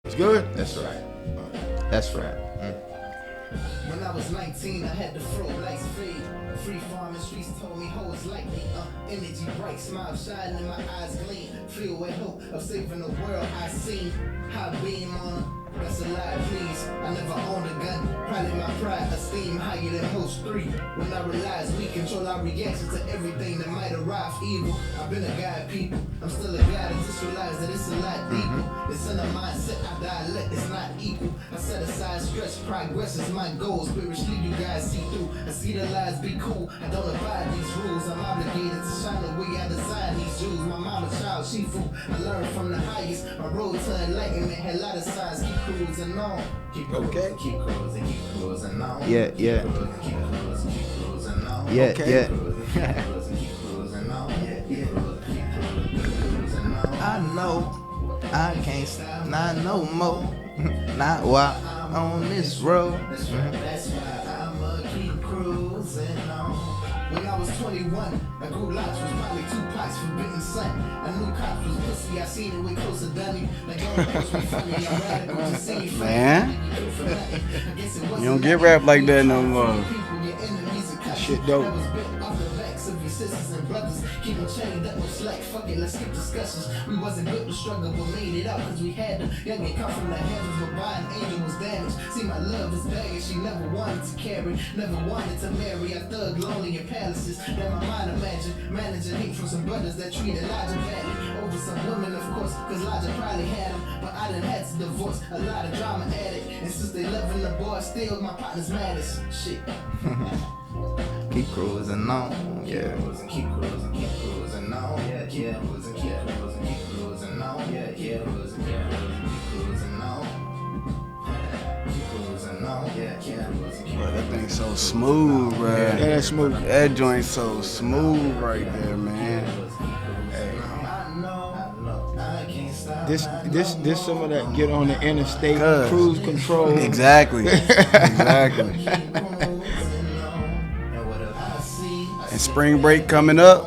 It's good? That's right. That's right. When I was 19, I had the fro lights fade. Free farming streets told me hoes like me. Energy bright, smile shining in my eyes gleam. Filled with hope of saving the world I seen. High beam on her. That's a lie, please. I never owned a gun. Probably my pride, esteem higher than most three. When I realized we control our reactions to everything that might arrive evil. I've been a guy, people. I'm still a guy that just realized that it's a lot deeper. It's in a mindset, our dialect is not equal. I set aside stress, progress is my goal. Spiritually, you guys see through. I see the lies be cool. I don't abide these rules. I'm obligated to shine the way I design these jewels. My mama's child, she fool. I learned from the highest. My road to enlightenment had a lot of signs. Keep cruising on. Keep cruising, Okay. keep cruising, keep cruising on. Yeah. Keep cruising, keep cruising on. Yeah. Okay. Yeah. I know I can't stop, not no more. Not while I'm on this road. That's why I'ma keep cruising on. When I was 21, I grew lots, was probably 2 pots forbidden son. I knew cops was pussy, I seen it way closer than me. Like don't approach me funny, I'm radical, just saying funny. Man, you don't get rap like that no more. Shit dope. Sisters and brothers, keep them chained up, no slack, fuck it, let's skip discussions. We wasn't built to struggle, but made it out, cause we had them. Young and come from the heavens, but by an angel was damaged. See, my love is baggage, she never wanted to carry, never wanted to marry. I thug lonely in palaces, that my mind imagine. Managing hate from some brothers that treated Elijah badly. Over some women, of course, cause Elijah probably had them. But I done had to divorce, a lot of drama added. And since they loving the boy, still my partner's maddest. Shit. Keep cruising on. Yeah. Keep cruising on. Yeah, keep cruising, keep cruising on. Yeah, cruising on. Keep cruising on. Yeah, Bro, that thing's so smooth, bro. Yeah, that's smooth. That joint's so smooth right there, man. This some of that get on the interstate Cuz. cruise control. Exactly. Exactly. And spring break coming up.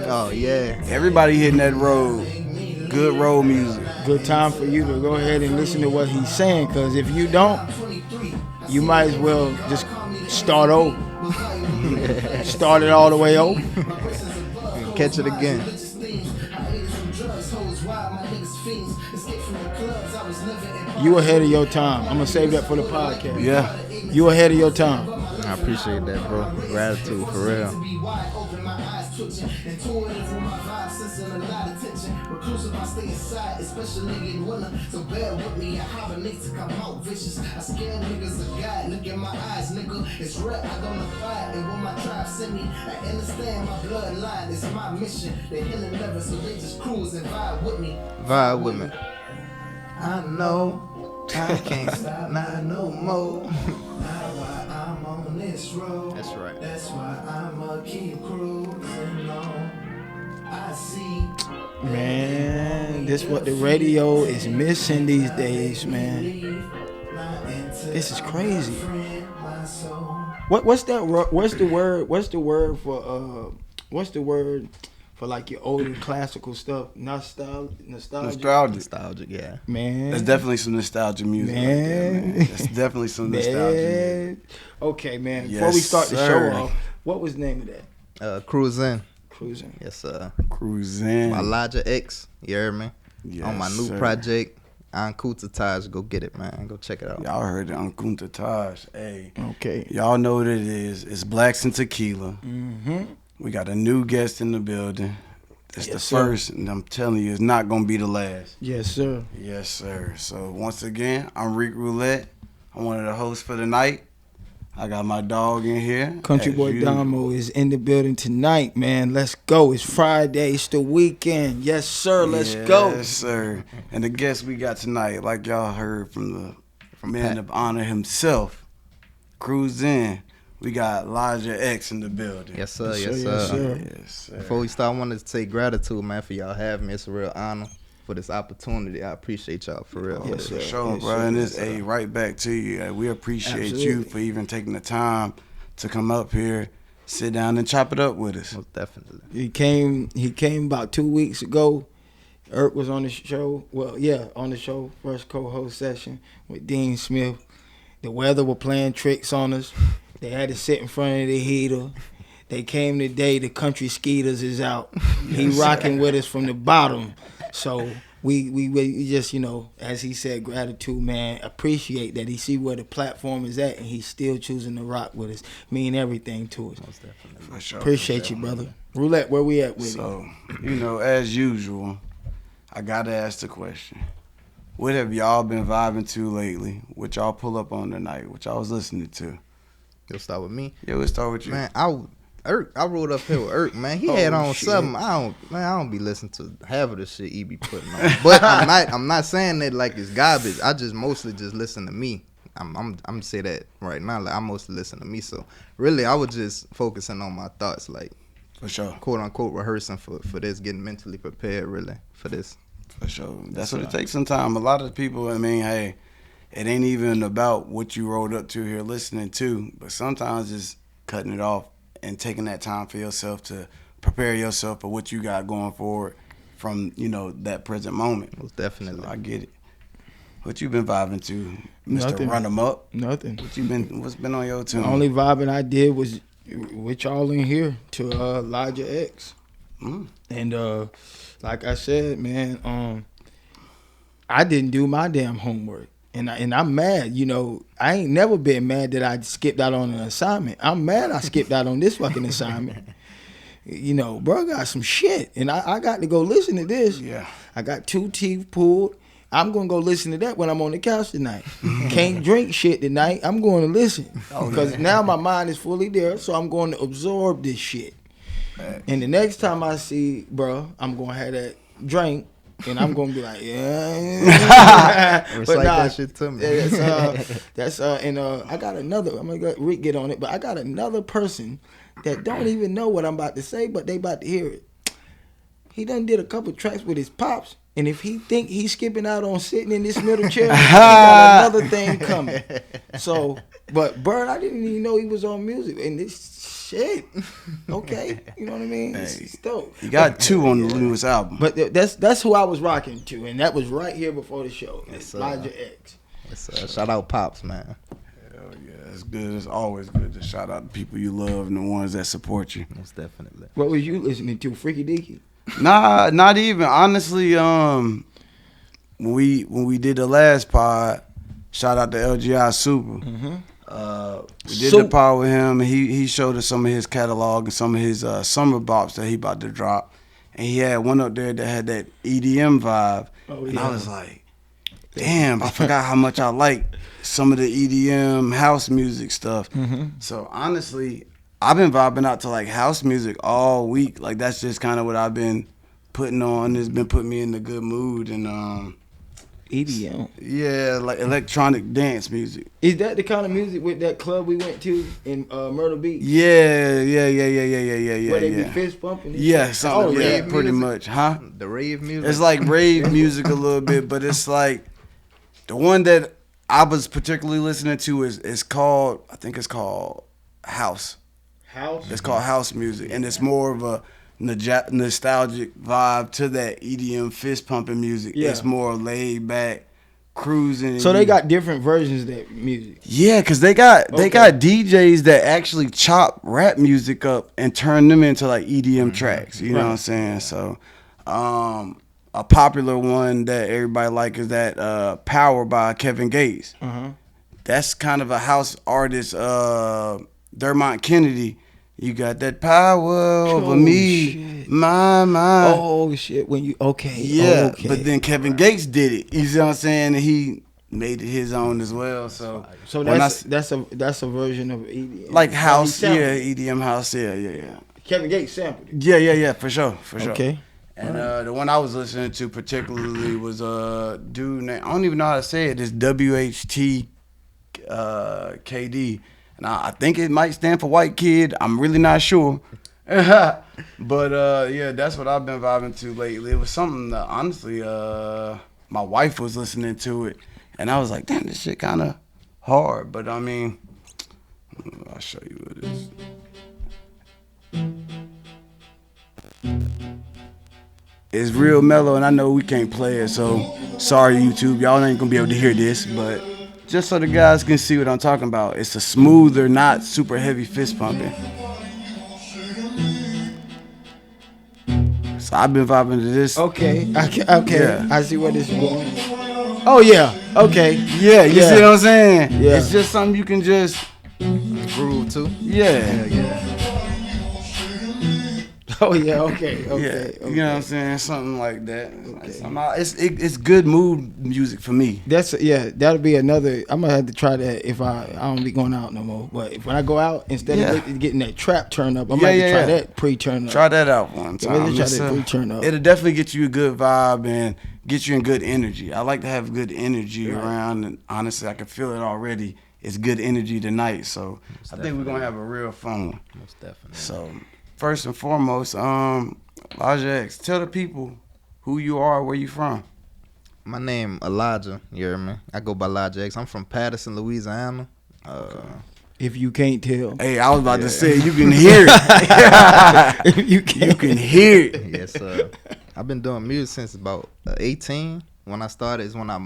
Oh yeah. Everybody hitting that road. Good road music. Good time for you to go ahead and listen to what he's saying, because if you don't, you might as well just start over. Start it all the way over. Catch it again. You ahead of your time. I'm gonna save that for the podcast. Yeah. You ahead of your time. I appreciate that, bro. Gratitude for real. It's rare, I don't abide, and when my tribe send me, I understand my bloodline, it's my mission. They're healing never, so they just cruise and vibe with me. Vibe with me. I know I can't stop, not no more. Why I'm on this road. That's right. That's why I'ma keep cruising on. I see. Man, this what the radio is missing these days, man. This is crazy. What's that? What's the word for like your older classical stuff? Nostalgic. Nostalgic, yeah. Man, That's definitely some nostalgia music. Man. Right there, man. That's definitely some nostalgia music. Okay, man. Yes, Before we start the sir. show off, what was the name of that? Cruising. Cruising. Yes, sir. Cruising. My Lijah X, you heard me? Yes, On my new sir. project, ENKUTATASH. Go get it, man. Go check it out. Y'all heard the ENKUTATASH. Hey. Okay. Y'all know what it is. It's Blacks and Tequila. Mm-hmm. We got a new guest in the building. It's the Yes, sir. first, and I'm telling you, it's not going to be the last. Yes, sir. Yes, sir. So, once again, I'm Rick Roulette. I'm one of the hosts for the night. I got my dog in here. Country as Boy usual. Damo is in the building tonight, man. Let's go. It's Friday. It's the weekend. Yes, sir. Let's go. Yes, sir. And the guest we got tonight, like y'all heard from the man of honor himself, Cruise In. We got Lijah X in the building. Yes, sir. Yes, Yes, sir, yes, sir. sir. Yes, sir. Before we start, I wanted to say gratitude, man, for y'all having me. It's a real honor for this opportunity. I appreciate y'all for real. Yes, For sir. sure, Yes, bro. sir. And it's right back to you. We appreciate you Absolutely. for even taking the time to come up here, sit down and chop it up with us. Most definitely. He came about 2 weeks ago. Irk was on the show. Well, yeah, on the show, first co-host session with Dean Smith. The weather were playing tricks on us. They had to sit in front of the heater. They came today. The country skeeters is out. He rocking with us from the bottom. So we just, you know, as he said, gratitude, man. Appreciate that he see where the platform is at and he's still choosing to rock with us. Mean everything to us. Most definitely. For sure, Appreciate you, brother. Roulette, where we at with it? So, you know, as usual, I gotta ask the question. What have y'all been vibing to lately? What y'all pull up on tonight? What y'all was listening to? You'll start with me. Yeah, we'll start with you. Man, I rode up here with Irk, man. He Oh, had on shit. something. I don't be listening to half of the shit he be putting on. But I'm not saying that like it's garbage. I just mostly just listen to me. I'm say that right now. Like I mostly listen to me. So really, I was just focusing on my thoughts, like For sure. quote unquote rehearsing for this, getting mentally prepared really for this. For sure. That's what it takes sometimes. A lot of people, I mean, hey, it ain't even about what you rolled up to here listening to, but sometimes it's cutting it off and taking that time for yourself to prepare yourself for what you got going forward from, you know, that present moment. Most definitely. So I get it. What you been vibing to, Mr. Nothing. Run 'em Up? Nothing. What's been on your tune? The only vibing I did was with y'all in here to Lijah X. And like I said, man, I didn't do my damn homework. And I'm mad, you know. I ain't never been mad that I skipped out on an assignment. I'm mad I skipped out on this fucking assignment. You know, bro got some shit. And I got to go listen to this. Yeah. I got 2 teeth pulled. I'm going to go listen to that when I'm on the couch tonight. Can't drink shit tonight. I'm going to listen. Because now my mind is fully there, so I'm going to absorb this shit. And the next time I see, bro, I'm going to have that drink. And I'm gonna be like, yeah. Recite that shit to me. And I got another. I'm gonna let Rick get on it, but I got another person that don't even know what I'm about to say, but they about to hear it. He done did a couple tracks with his pops, and if he think he's skipping out on sitting in this middle chair, he got another thing coming. So, but Bird, I didn't even know he was on music, and this shit, okay, you know what I mean? It's dope. He got 2 on the newest album. But that's who I was rocking to, and that was right here before the show. It's Lijah X. Shout out Pops, man. Hell yeah, it's good. It's always good to shout out the people you love and the ones that support you. Most definitely. What was you listening to? Freaky Deaky? Nah, not even. Honestly, when we did the last pod, shout out to LGI Super. We did the pod with him. He showed us some of his catalog and some of his summer bops that he about to drop. And he had one up there that had that EDM vibe. Oh, and yeah. I was like, damn, I forgot how much I like some of the EDM house music stuff. So honestly, I've been vibing out to like house music all week. Like that's just kind of what I've been putting on. It's been putting me in a good mood and EDM. yeah, like electronic dance music. Is that the kind of music with that club we went to in Myrtle Beach? Yeah. Where they be Yeah, fist bumping? yeah, something. Yeah, rave pretty music? much, huh? The rave music. It's like rave music a little bit, but it's like the one that I was particularly listening to is called, I think it's called House. House? It's called house music, and it's more of a nostalgic vibe to that EDM fist pumping music. Yeah. It's more laid back, cruising. So they got different versions of that music. Yeah, cause they got DJs that actually chop rap music up and turn them into like EDM tracks. You know what I'm saying? So, a popular one that everybody like is that "Power" by Kevin Gates. That's kind of a house artist. Dermot Kennedy. You got that power over me, shit. my mind. Oh shit! When you Yeah, okay. but then Kevin Gates did it. You see what I'm saying? And he made it his own as well. So when that's a version of EDM, like house, He yeah, sampled it. EDM house, yeah. Kevin Gates sampled it. Yeah, for sure. Okay. And the one I was listening to particularly was a dude named, I don't even know how to say it. It's WHT KD. And I think it might stand for white kid. I'm really not sure. But yeah, that's what I've been vibing to lately. It was something that honestly, my wife was listening to it, and I was like, damn, this shit kind of hard. But I mean, I'll show you what it is. It's real mellow, and I know we can't play it, so sorry, YouTube. Y'all ain't gonna be able to hear this, but just so the guys can see what I'm talking about, it's a smoother, not super heavy fist pumping. So I've been vibing to this. Okay. Yeah. I see where this is going. Oh yeah. Okay. Yeah, you see what I'm saying? Yeah. It's just something you can just, Groove too. yeah. Oh yeah. Okay. Yeah, Okay. you know what I'm saying? Something like that. It's good mood music for me. That'll be another. I'm gonna have to try that if I don't be going out no more. But if when I go out, instead of getting that trap turn up, I might try that pre-turn up. Try that out one time. Try that pre-turn up. It'll definitely get you a good vibe and get you in good energy. I like to have good energy around, and honestly, I can feel it already. It's good energy tonight, so I think we're gonna have a real fun one. Most definitely. So first and foremost, Lijah X, tell the people who you are, where you from. My name Elijah. You hear me? I go by Lijah X. I'm from Patterson, Louisiana. If you can't tell, Hey, I was about to say you can hear it. if you can hear it. Yes, I've been doing music since about 18. When I started is when I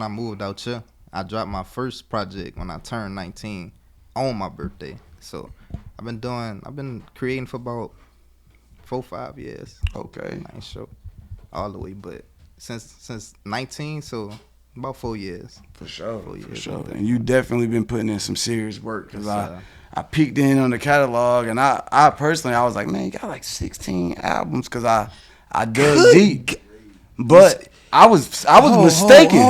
moved out here. I dropped my first project when I turned 19 on my birthday. So I've been creating for about 4-5 years. Okay. I ain't sure all the way, but since 19, so about 4 years. For sure. 4 years. For sure. And you definitely been putting in some serious work because I peeked in on the catalog, and I personally I was like, man, you got like 16 albums because I dug deep, but I was mistaken.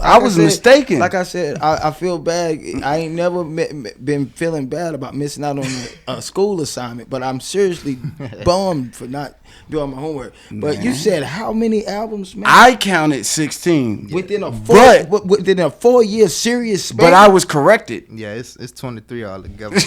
I was mistaken. Like I said, I feel bad. I ain't never been feeling bad about missing out on a school assignment, but I'm seriously bummed for not doing my homework. But Man. you said how many albums, man? I counted 16 within a 4-year serious span. But I was corrected. Yeah, it's 23 altogether.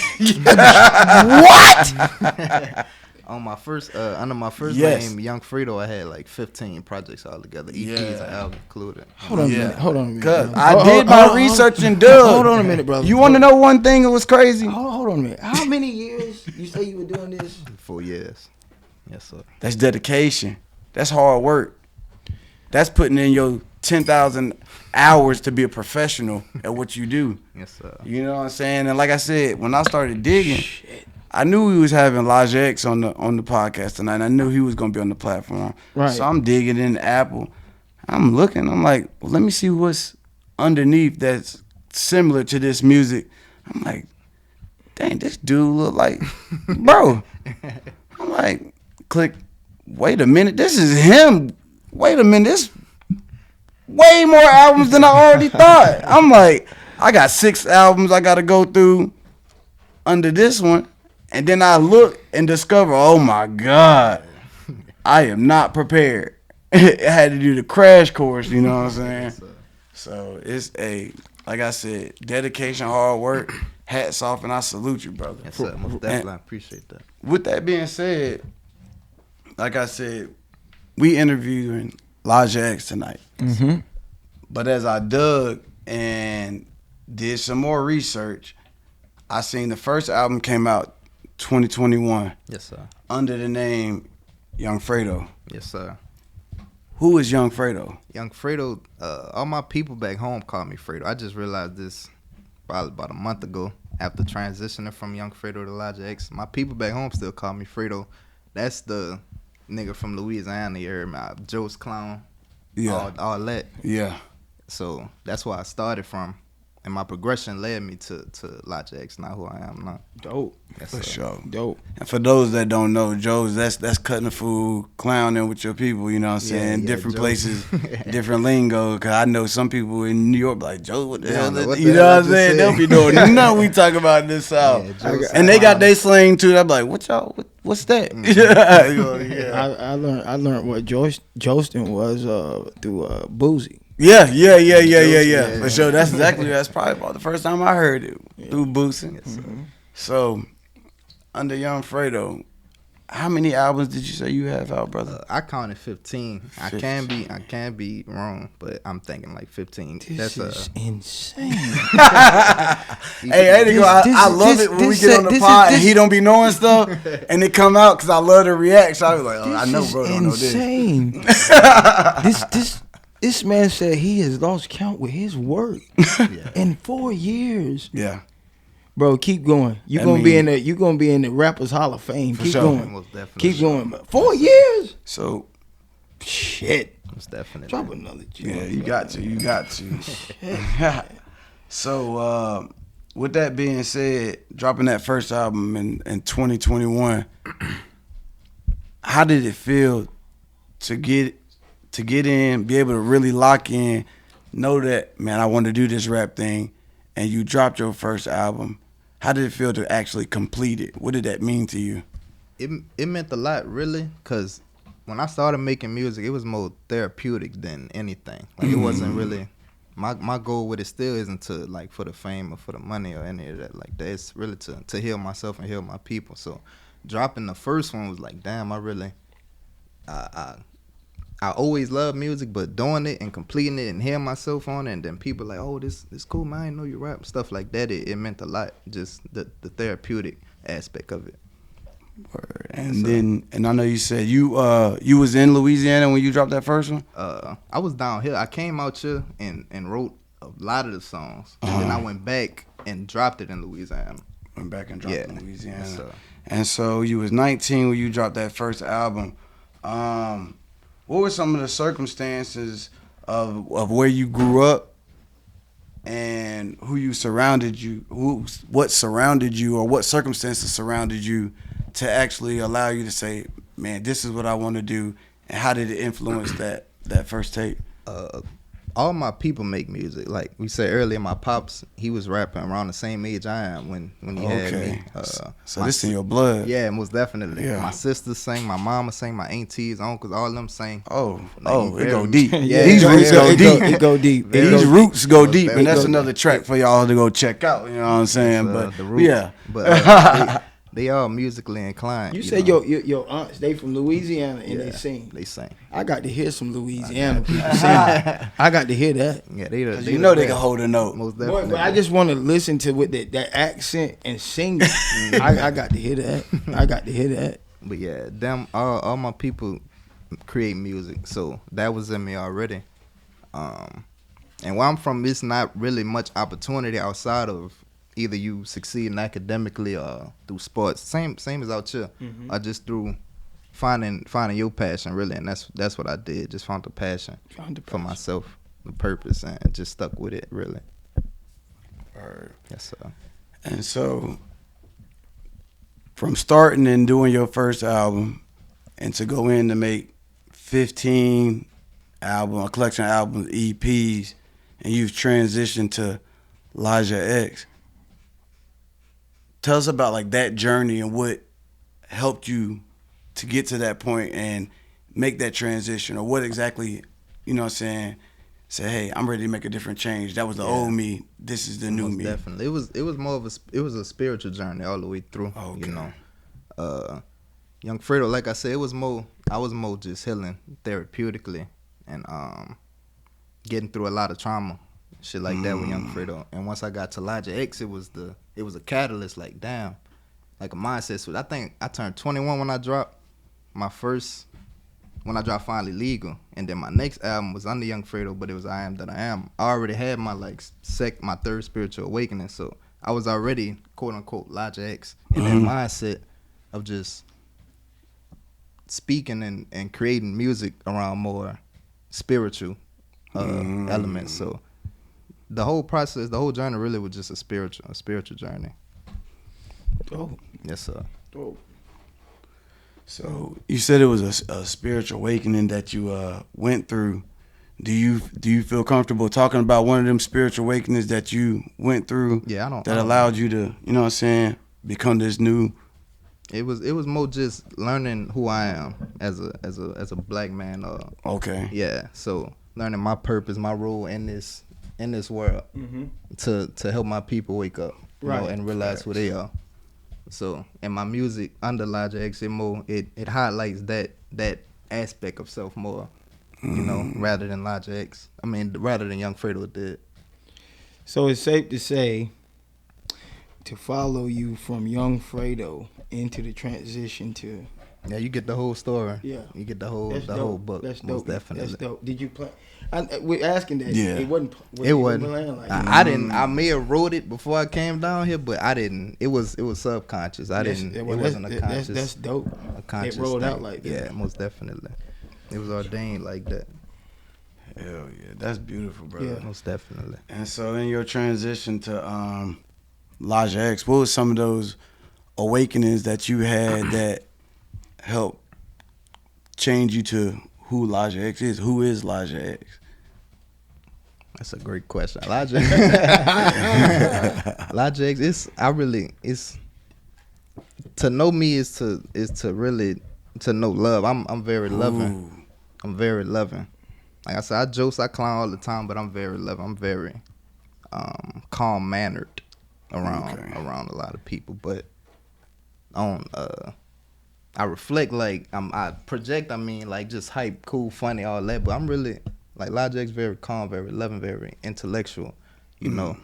What? On my first under my first Yes. name, Young Fredo, I had like 15 projects altogether, EPs and albums included. Hold on a minute. Cause man. I did my research and dug. Hold on a minute, brother. You want to know one thing that was crazy? Hold on a minute. How many years you say you were doing this? 4 years. Yes, sir. That's dedication. That's hard work. That's putting in your 10,000 hours to be a professional at what you do. Yes, sir. You know what I'm saying? And like I said, when I started digging, I knew we was having Lijah X on the podcast tonight. I knew he was gonna be on the platform. Right. So I'm digging in Apple. I'm looking. I'm like, well, let me see what's underneath that's similar to this music. I'm like, dang, this dude look like, bro. I'm like, click. Wait a minute, this is him. Wait a minute, this way more albums than I already thought. I'm like, I got 6 albums I got to go through under this one. And then I look and discover, oh my God, I am not prepared. I had to do the crash course, you know what I'm saying? So it's like I said, dedication, hard work, hats off, and I salute you, brother. Yes, sir. Most definitely, I appreciate that. With that being said, like I said, we interviewing Lijah X tonight. Mm-hmm. But as I dug and did some more research, I seen the first album came out 2021 Yes, sir. under the name Young Fredo. Yes, sir. Who is Young Fredo? Young Fredo, all my people back home call me Fredo. I just realized this probably about a month ago after transitioning from Young Fredo to Lijah X. My people back home still call me Fredo. That's the nigga from Louisiana, you heard me? Joe's Clown, all that. Yeah. So that's where I started from. And my progression led me to Lijah X, not who I am now. Dope. Yes, For sir. sure. Dope. And for those that don't know, Joe's, that's cutting the food, clowning with your people, you know what I'm saying? Yeah, different Joe. places, different lingo. Cause I know some people in New York be like, Joe, what the hell? what You the know hell what I'm I saying? just They'll be doing nothing we talk about in this South. Yeah, Joe's And they got Clown. their slang too. I'm like, what y'all, what's that? Yeah. I learned what Jostin was through Boozy. Yeah. For sure. That's probably about the first time I heard it through boosting. Yes, sir. So, under Young Fredo, how many albums did you say you have out, brother? I counted 15. I can be wrong, but I'm thinking like 15. This is insane. Hey, I love it when we get on the pod and he don't be knowing stuff, and it come out because I love the reaction. I was like, I know, bro, don't know this. Insane. This man said he has lost count with his work in 4 years. Yeah. Bro, keep going. You're gonna be in the Rappers Hall of Fame. Keep going. Most definitely. Keep going. 4 years? So Shit. Most definitely. Drop another gem. yeah, you got to. So with that being said, dropping that first album in 2021, how did it feel to get in, be able to really lock in, know that, man, I want to do this rap thing, and you dropped your first album? How did it feel to actually complete it? What did that mean to you? It meant a lot, really, because when I started making music, it was more therapeutic than anything. Like, it wasn't really, my goal with it still isn't to, like, for the fame or for the money or any of that like that. It's really to heal myself and heal my people. So dropping the first one was like, damn, I always loved music, but doing it and completing it and hearing myself on it, and then people like, oh, this cool, man, I didn't know you rap, stuff like that. It meant a lot, just the therapeutic aspect of it. Word. And I know you said you was in Louisiana when you dropped that first one. I was down here. I came out here and wrote a lot of the songs, and then I went back and dropped it in Louisiana. Went back and dropped it in Louisiana. Yes, sir. And so you was 19 when you dropped that first album. What were some of the circumstances of where you grew up and who you surrounded you, what surrounded you, or what circumstances surrounded you to actually allow you to say, man, this is what I want to do, and how did it influence that first tape? All my people make music. Like we said earlier, my pops, he was rapping around the same age I am when he had me. So this in your blood. Yeah, most definitely. Yeah. My sisters sang, my mama sang, my aunties, uncles, all of them sang. It go deep. Yeah, These roots go deep. It go deep. These roots go deep, and that's go another track for y'all to go check out. You know what I'm saying? The But roots. yeah, But they all musically inclined. You said know. your aunts, they from Louisiana and they sing. They sing. I got to hear some Louisiana people sing. I got to hear that. Yeah, you know they can hold a note. Most Boy, definitely. but I just want to listen to with that accent and sing. I got to hear that. I got to hear that. But yeah, all my people create music, so that was in me already. And where I'm from, it's not really much opportunity outside of either you succeeding academically or through sports. Same as out here. Or just through finding your passion, really, and that's what I did. Just found the passion for myself, the purpose, and just stuck with it, really. Yes, sir. And so, from starting and doing your first album, and to go in to make 15 a collection of albums, EPs, and you've transitioned to Lijah X. Tell us about like that journey and what helped you to get to that point and make that transition, or what exactly, you know what I'm saying, say, hey, I'm ready to make a different change. That was the old me. This is the new me. Definitely. It was more of a spiritual journey all the way through. Okay. You know. Young Fredo, like I said, I was more just healing therapeutically and getting through a lot of trauma. Shit like that with Young Fredo. And once I got to Lijah X, it was a catalyst, like damn. Like a mindset switch. I think I turned 21 when I dropped finally Legal. And then my next album was under Young Fredo, but it was I Am That I Am. I already had my my third spiritual awakening, so I was already quote unquote Lijah X in that mindset of just speaking and creating music around more spiritual elements. So the whole process, the whole journey really was just a spiritual journey. Oh, Yes, sir. oh. So you said it was a spiritual awakening that you went through. Do you feel comfortable talking about one of them spiritual awakenings that you went through? Yeah, I don't. That allowed you to, you know what I'm saying, become this new. It was more just learning who I am as a black man. Okay. Yeah. So learning my purpose, my role in this world to help my people wake up, you know, and realize who they are. So in my music under Lijah X, it highlights that aspect of self more, you know, rather than Lijah X. I mean, rather than Young Fredo did. So it's safe to say, to follow you from Young Fredo into the transition to Yeah, you get the whole story. Yeah. You get the whole That's the dope. whole book. That's Most dope. definitely. That's dope. Did you plan? We're asking that. Yeah. It wasn't. It wasn't. Plan like I didn't. I may have wrote it before I came down here, but I didn't. It was subconscious. I didn't. It wasn't a conscious. That's dope. A conscious It rolled thing. out like that. Yeah, most definitely. It was ordained like that. Hell yeah, that's beautiful, brother. Yeah. Most definitely. And so in your transition to Lijah X, what was some of those awakenings that you had that helped change you to who Lijah X is? Who is Lijah X? That's a great question, Elijah. Lijah X. It's to know me is to really to know love. I'm very loving. Ooh. I'm very loving. Like I said, I joke, I clown all the time, but I'm very loving. I'm very calm mannered around a lot of people. But I reflect like I project. I mean, like just hype, cool, funny, all that. But I'm really like Lijah X, very calm, very loving, very intellectual, you know.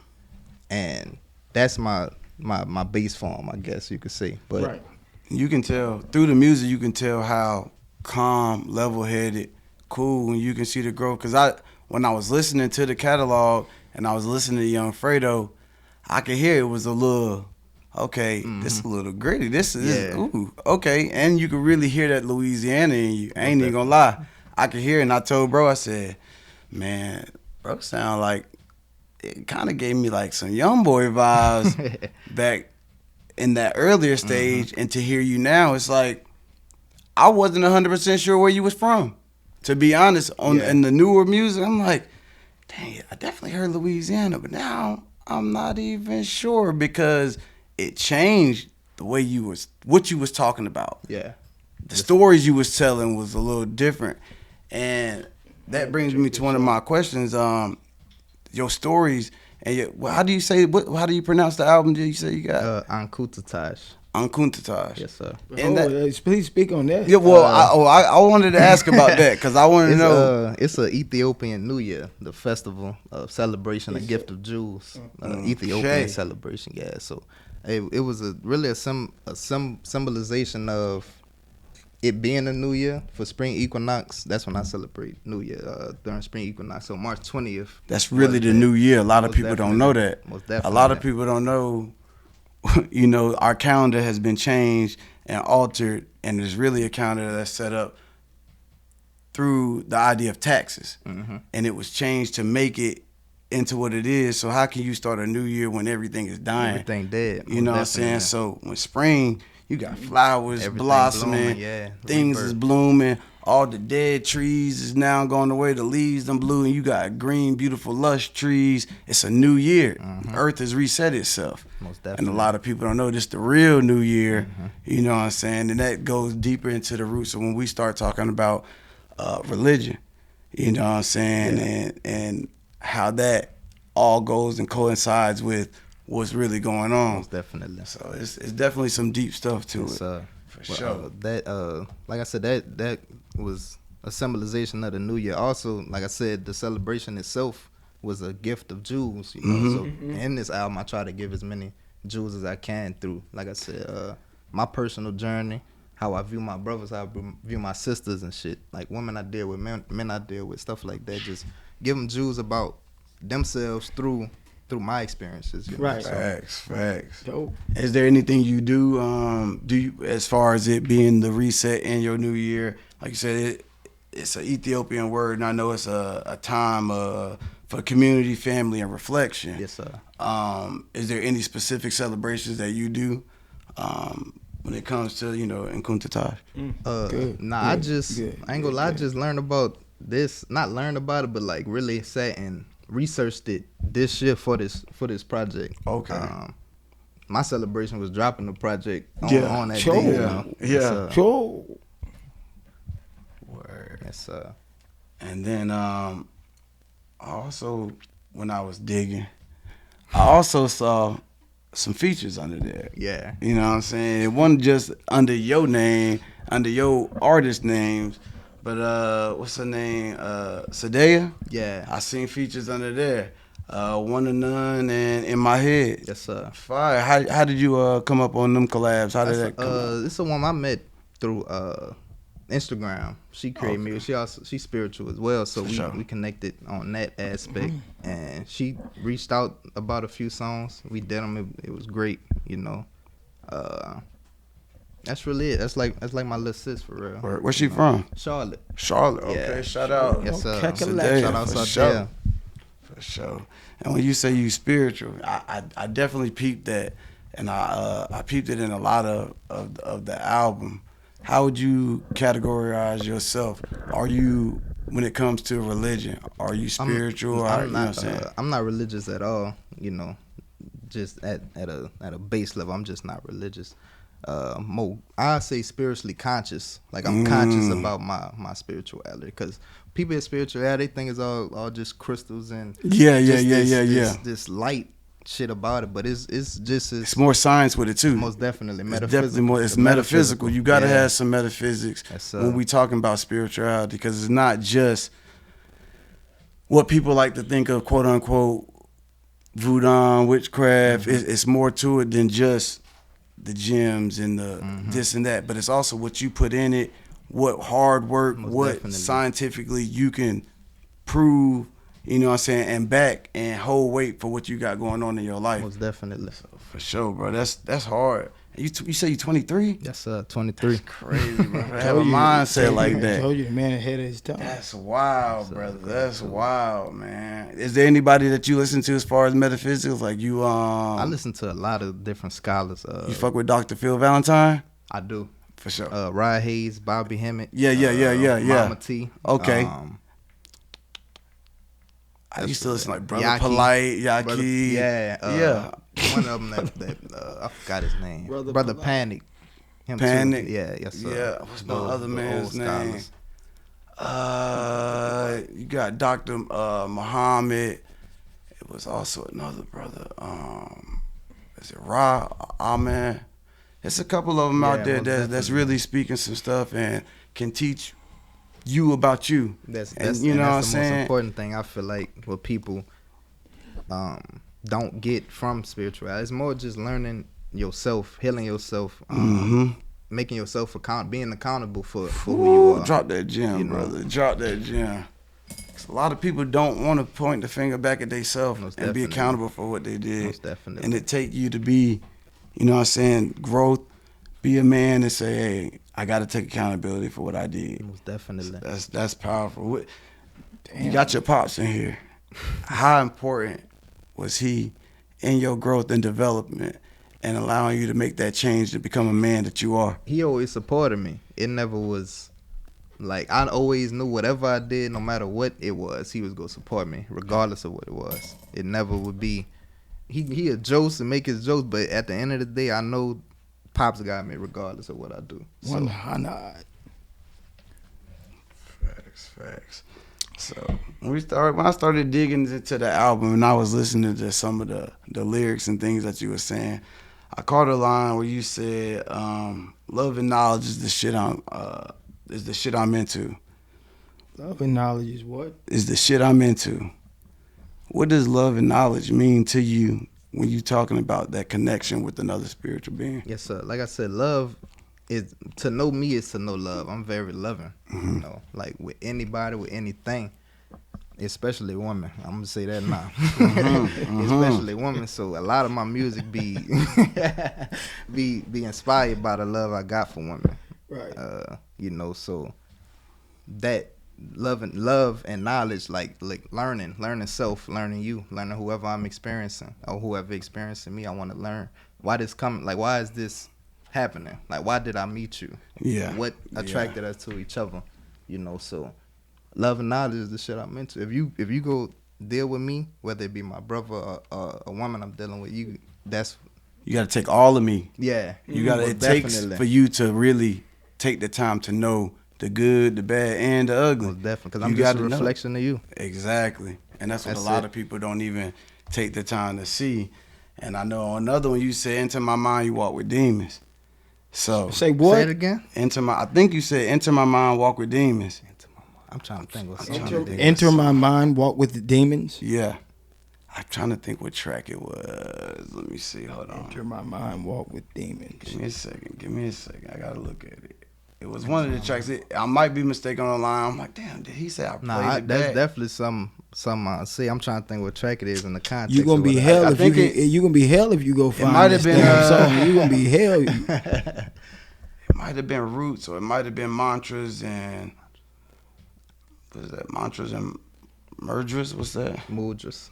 And that's my base form, I guess you could say. But Right. You can tell through the music. You can tell how calm, level-headed, cool, and you can see the growth. Cause when I was listening to the catalog and I was listening to Young Fredo, I could hear it was a little. Okay, this is a little gritty. This is ooh, okay, and you can really hear that Louisiana in you. I ain't even gonna lie, I could hear it. And I told bro, I said, "Man, bro, sound like it kind of gave me like some young boy vibes back in that earlier stage." And to hear you now, it's like I wasn't 100% sure where you was from. To be honest, in the newer music, I'm like, dang, I definitely heard Louisiana, but now I'm not even sure because it changed the way what you was talking about. yeah, The stories you was telling was a little different. And that brings me to one of my questions. Your stories, and how do you pronounce the album that you say you got? ENKUTATASH. ENKUTATASH. Yes, sir. And Please speak on that. yeah, well, I wanted to ask about that because I wanted to know. It's an Ethiopian New Year, the festival of celebration, a gift of Jews, Ethiopian celebration. Yeah, so it was really a symbolization of it being a New Year for spring equinox. That's when I celebrate New Year during spring equinox. So March 20th. That's really the new year. A lot of Most people don't know that. Most A definitely. lot of people don't know. You know, our calendar has been changed and altered, and there's really a calendar that's set up through the idea of taxes, and it was changed to make it into what it is. So how can you start a new year when everything is dying? Everything dead. You know what I'm saying? So when spring, you got flowers Everything blossoming, blooming, things is rebirth. blooming, all the dead trees is now going away, the leaves done blue, and you got green, beautiful, lush trees. It's a new year. Earth has reset itself. Most And definitely. a lot of people don't know this the real new year, you know what I'm saying? And that goes deeper into the roots of when we start talking about religion, you know what I'm saying? And how that all goes and coincides with what's really going on. Most definitely. So it's definitely some deep stuff to It's, it. For sure. That like I said, that was a symbolization of the New Year. Also, like I said, the celebration itself was a gift of Jews. You know, so in this album, I try to give as many Jews as I can through, like I said, my personal journey, how I view my brothers, how I view my sisters and shit. Like women I deal with, men I deal with, stuff like that. Just give them Jews about themselves through my experiences. You know? Right. So, Facts. Dope. Is there anything you do you as far as it being the reset in your new year? Like you said, it's an Ethiopian word, and I know it's a time for community, family, and reflection. yes, sir. Is there any specific celebrations that you do when it comes to, ENKUTATASH? Good, Nah, good, I ain't gonna lie, I just learned about this, not learned about it, but like really sat and researched it this year for this project. Okay. My celebration was dropping the project on that Sure. day. You know? Yeah. Sure. Word. Yes, And then also when I was digging, I also saw some features under there. Yeah. You know what I'm saying? It wasn't just under your name, under your artist names, but what's her name? Sadea? Yeah. I seen features under there. One to None and In My Head. Yes, sir. Fire. How did you come up on them collabs? How did that come up? This is a woman I met through Instagram. She created music. She's spiritual as well, so we connected on that aspect. And she reached out about a few songs. We did them. It was great, you know. That's really it. That's like my little sis for real. Where's she from? Charlotte. Charlotte. Okay. Yeah. Shout out. Yes, sir. Sadea, Shout out for Sadea. sure. For sure. And when you say you spiritual, I definitely peeped that, and I peeped it in a lot of the album. How would you categorize yourself? Are you, when it comes to religion, are you spiritual? I'm not religious at all. You know, just at a base level, I'm just not religious. I say spiritually conscious. Like I'm conscious about my spirituality, because people in spirituality, they think it's all just crystals and this light shit about it, but it's just it's more science with it too. Most definitely metaphysical. It's definitely more. It's metaphysical. You got to have some metaphysics when we talking about spirituality, because it's not just what people like to think of, quote unquote, voodoo, witchcraft. It's more to it than just the gems and the this and that, but it's also what you put in it, what hard work, scientifically you can prove, you know what I'm saying, and back and hold weight for what you got going on in your life. Most definitely. So, for sure, bro. That's hard. You say you 23? Yes, 23. That's crazy, bro. Have a mindset like that. I told you, the man ahead of his time. That's wild, brother. That's wild, man. Is there anybody that you listen to as far as metaphysics? Like you, I listen to a lot of different scholars. You fuck with Dr. Phil Valentine? I do. For sure. Rod Hayes, Bobby Hemmett. Yeah. Mama T. Okay. I used to listen like Brother Yaki. Polite, Yaki. Yeah. One of them that I forgot his name. Brother Panic. Him Panic. Too. Yeah, yes, sir. Yeah. What's my other man's name? You got Dr. Muhammad. It was also another brother. Is it Ra? Amen. There's a couple of them out there that's really speaking some stuff and can teach you about you. That's you know what I'm the saying? most important thing I feel like what people don't get from spirituality. It's more just learning yourself, healing yourself, making yourself being accountable for who you are. Drop that gem, brother. Drop that gem. A lot of people don't want to point the finger back at themselves and be accountable for what they did. Most definitely. And it take you to be, you know what I'm saying, growth, be a man and say, hey, I got to take accountability for what I did. Most definitely. That's powerful. You got your pops in here. How important was he in your growth and development and allowing you to make that change to become a man that you are? He always supported me. It never was like, I always knew whatever I did, no matter what it was, he was going to support me, regardless of what it was. It never would be, he a jokes and make his jokes, but at the end of the day, I know Pops got me regardless of what I do. So. 100. Facts. So when I started digging into the album and I was listening to some of the lyrics and things that you were saying, I caught a line where you said, "Love and knowledge is the shit I'm into." Love and knowledge is what? Is the shit I'm into. What does love and knowledge mean to you when you're talking about that connection with another spiritual being? Yes, sir. Like I said, love is, to know me is to know love. I'm very loving, you know, like with anybody, with anything, especially women. I'm gonna say that now, especially women. So a lot of my music be inspired by the love I got for women. Right. You know, so that love and knowledge, like learning self, learning you, learning whoever I'm experiencing or whoever experiencing me. I want to learn why this coming, like why is this happening, like why did I meet you? Yeah. What attracted us to each other? You know, so love and knowledge is the shit I'm into. If you go deal with me, whether it be my brother or a woman I'm dealing with, you got to take all of me. Yeah. You got to. It takes for you to really take the time to know the good, the bad, and the ugly. Most definitely, because I'm just a reflection of you. Exactly. And that's what a lot of people don't even take the time to see. And I know on another one you said, "Into my mind, you walk with demons." So Say what? Say it again. I think you said, "Enter my mind, walk with demons." I'm trying to think. What's Enter my mind, walk with the demons. Yeah. I'm trying to think what track it was. Let me see. Hold on. Enter my mind, walk with demons. Give me a second. I gotta look at it. It was one of the tracks. I might be mistaken on the line. I'm like, damn, did he say I played it? That's back? definitely some. See, I'm trying to think what track it is in the context. You gonna be hell if you gonna be hell if you go find might this have been, damn song. You gonna be hell. It might have been Roots, or it might have been Mantras and what is that? Mantras and Murdras? What's that? Mudras.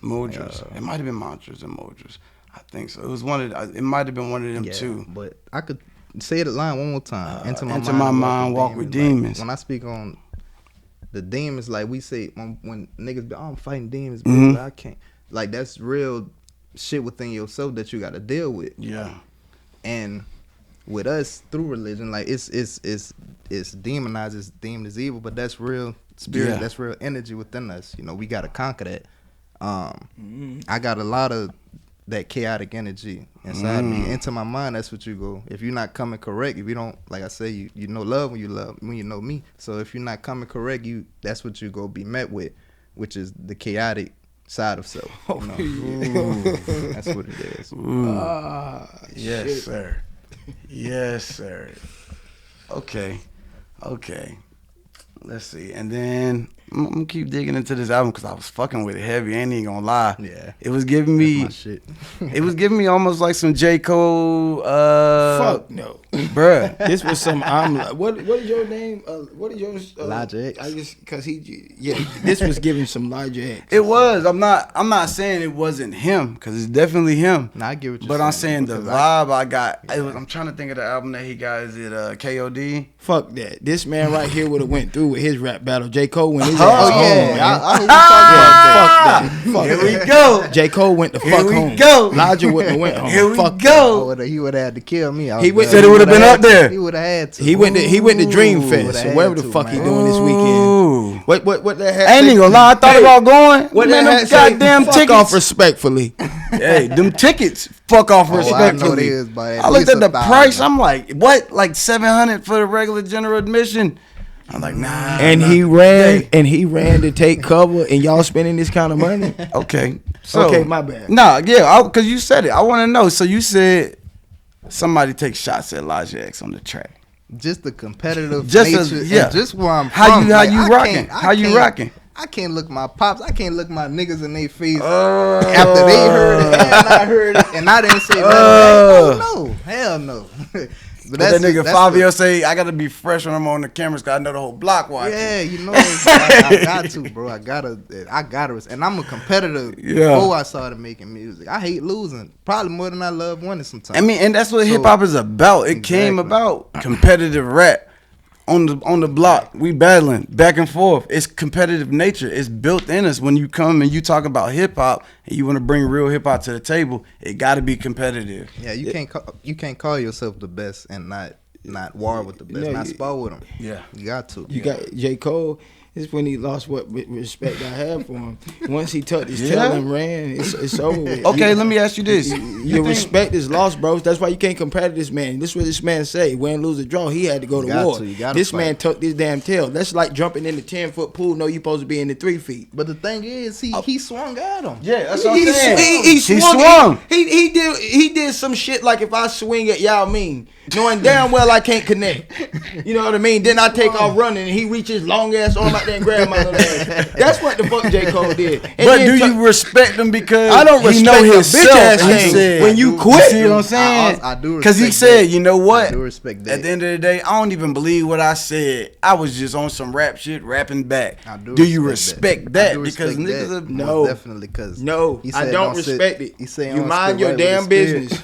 It might have been Mantras and Murdras. I think so. It was one of. It might have been one of them too. But I could say the line one more time. Enter my mind, walk with demons. Like, when I speak on the demons, like we say when niggas be, I'm fighting demons, bitch, but I can't. Like that's real shit within yourself that you got to deal with. Yeah. And with us through religion, like it's demonized, it's deemed as evil, but that's real spirit, that's real energy within us. You know, we got to conquer that. I got a lot of that chaotic energy inside me. Into my mind, that's what you go. If you're not coming correct, if you don't, like I say, you know love when you know me. So if you're not coming correct, that's what you go be met with, which is the chaotic side of self. You know? That's what it is. Yes, shit. sir. Yes, sir. Okay. Let's see. And then I'm gonna keep digging into this album because I was fucking with it heavy. I ain't even gonna lie. Yeah. It was giving me my shit. It was giving me almost like some J. Cole. Fuck no, bruh. This was some. What is your name? What is yours? Lijah X. I just because this was giving some Lijah X. It was. I'm not saying it wasn't him because it's definitely him. Nah, I get what you're saying. But I'm saying the vibe I got. I'm trying to think of the album that he got. Is it KOD? Fuck that. This man right here would have went through with his rap battle. J. Cole went his Oh ass home, yeah, man. I hope we talk about that. Fuck Here that. we go. J. Cole went the Here fuck we home. go. Elijah wouldn't have went home. Here we Fuck go. He would have had to kill me. He would- Said it would have been up there. He would have had to. He went to Dream Ooh, Fest would've or had whatever the to, fuck he man. doing this weekend. Ooh. What the heck? I ain't even gonna lie. I thought about going. What Man, the them heck? Say, goddamn fuck tickets. off respectfully. Hey, them tickets. Fuck off I know respectfully. they is by at I looked least at the 1,000. price. I'm like, what? Like $700 for the regular general admission? I'm like, nah. And he ran to take cover, and y'all spending this kind of money. Okay. So, Okay, my bad. Nah, yeah, because you said it. I want to know. So you said somebody take shots at Elijah X on the track. Just the competitive Just nature, as- yeah. and just where I'm How from. you Like, I rocking? can't- I How you can't- rocking? I can't look my pops. I can't look my niggas in their face after they heard it and I heard it and I didn't say nothing. Oh no, hell no. But That nigga that's Fabio say, I gotta be fresh when I'm on the cameras because I know the whole block watching. Yeah, you know, I got to, bro. I gotta, and I'm a competitor before I started making music. I hate losing, probably more than I love winning sometimes. I mean, and that's what hip hop is about. It came about competitive rap on the block. We battling back and forth. It's competitive nature. It's built in us. When you come and you talk about hip hop and you want to bring real hip hop to the table, it got to be competitive. Yeah, you can't call yourself the best and not war with the best, not spar with them. Yeah, you got to. You got J. Cole. It's when he lost what respect I have for him. Once he tucked his tail and ran, it's over with. Okay, let me ask you this. Your respect is lost, bro. That's why you can't compare to this man. This is what this man say. Win, lose, or draw, he had to go to war. This man tucked his damn tail. That's like jumping in the 10-foot pool. No, you supposed to be in the 3 feet. But the thing is, he swung at him. Yeah, that's what I'm saying. He swung. He did some shit like if I swing at Yao Ming, knowing damn well I can't connect. You know what I mean? Then I take off running and he reaches long ass arm out there and grab my little ass. That's what the fuck J. Cole did. And but do you respect him because I don't respect know the himself? bitch ass He thing. said, When you quit, see what I'm saying? I do Because he respect said, that. you know what? I do respect that. At the end of the day, I don't even believe what I said. I was just on some rap shit, rapping back. Do you respect that? Because niggas are no, definitely. Because no, I don't respect it. He said, you mind your damn business.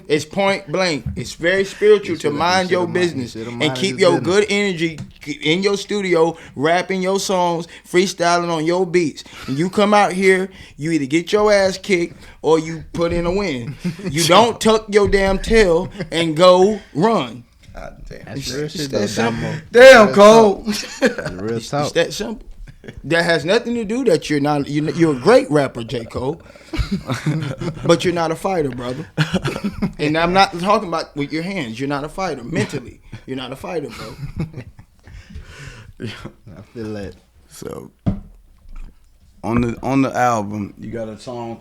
It's point blank. It's very spiritual to mind your business and keep your good energy in your studio, rapping your songs, freestyling on your beats. And you come out here, you either get your ass kicked or you put in a win. You don't tuck your damn tail and go run. That's real shit, that simple. Damn, Cole. Real talk. It's that simple. That has nothing to do that you're a great rapper, J. Cole, but you're not a fighter, brother. And I'm not talking about with your hands. You're not a fighter mentally. You're not a fighter, bro. I feel that. So on the album, you got a song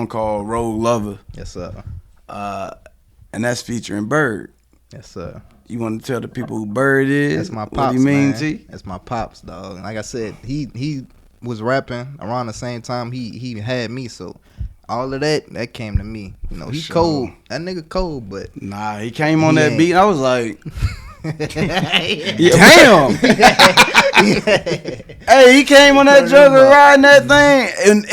called Road Lover. Yes, sir. And that's featuring Bird. Yes, sir. You want to tell the people who Bird is? That's my pops, what he mean man. to you? That's my pops, dog. Like I said, he was rapping around the same time he had me, so all of that came to me. You know, he cold. That nigga cold, but nah, he came on that beat and I was like, Damn. Hey, he came on that jugger riding that thing, and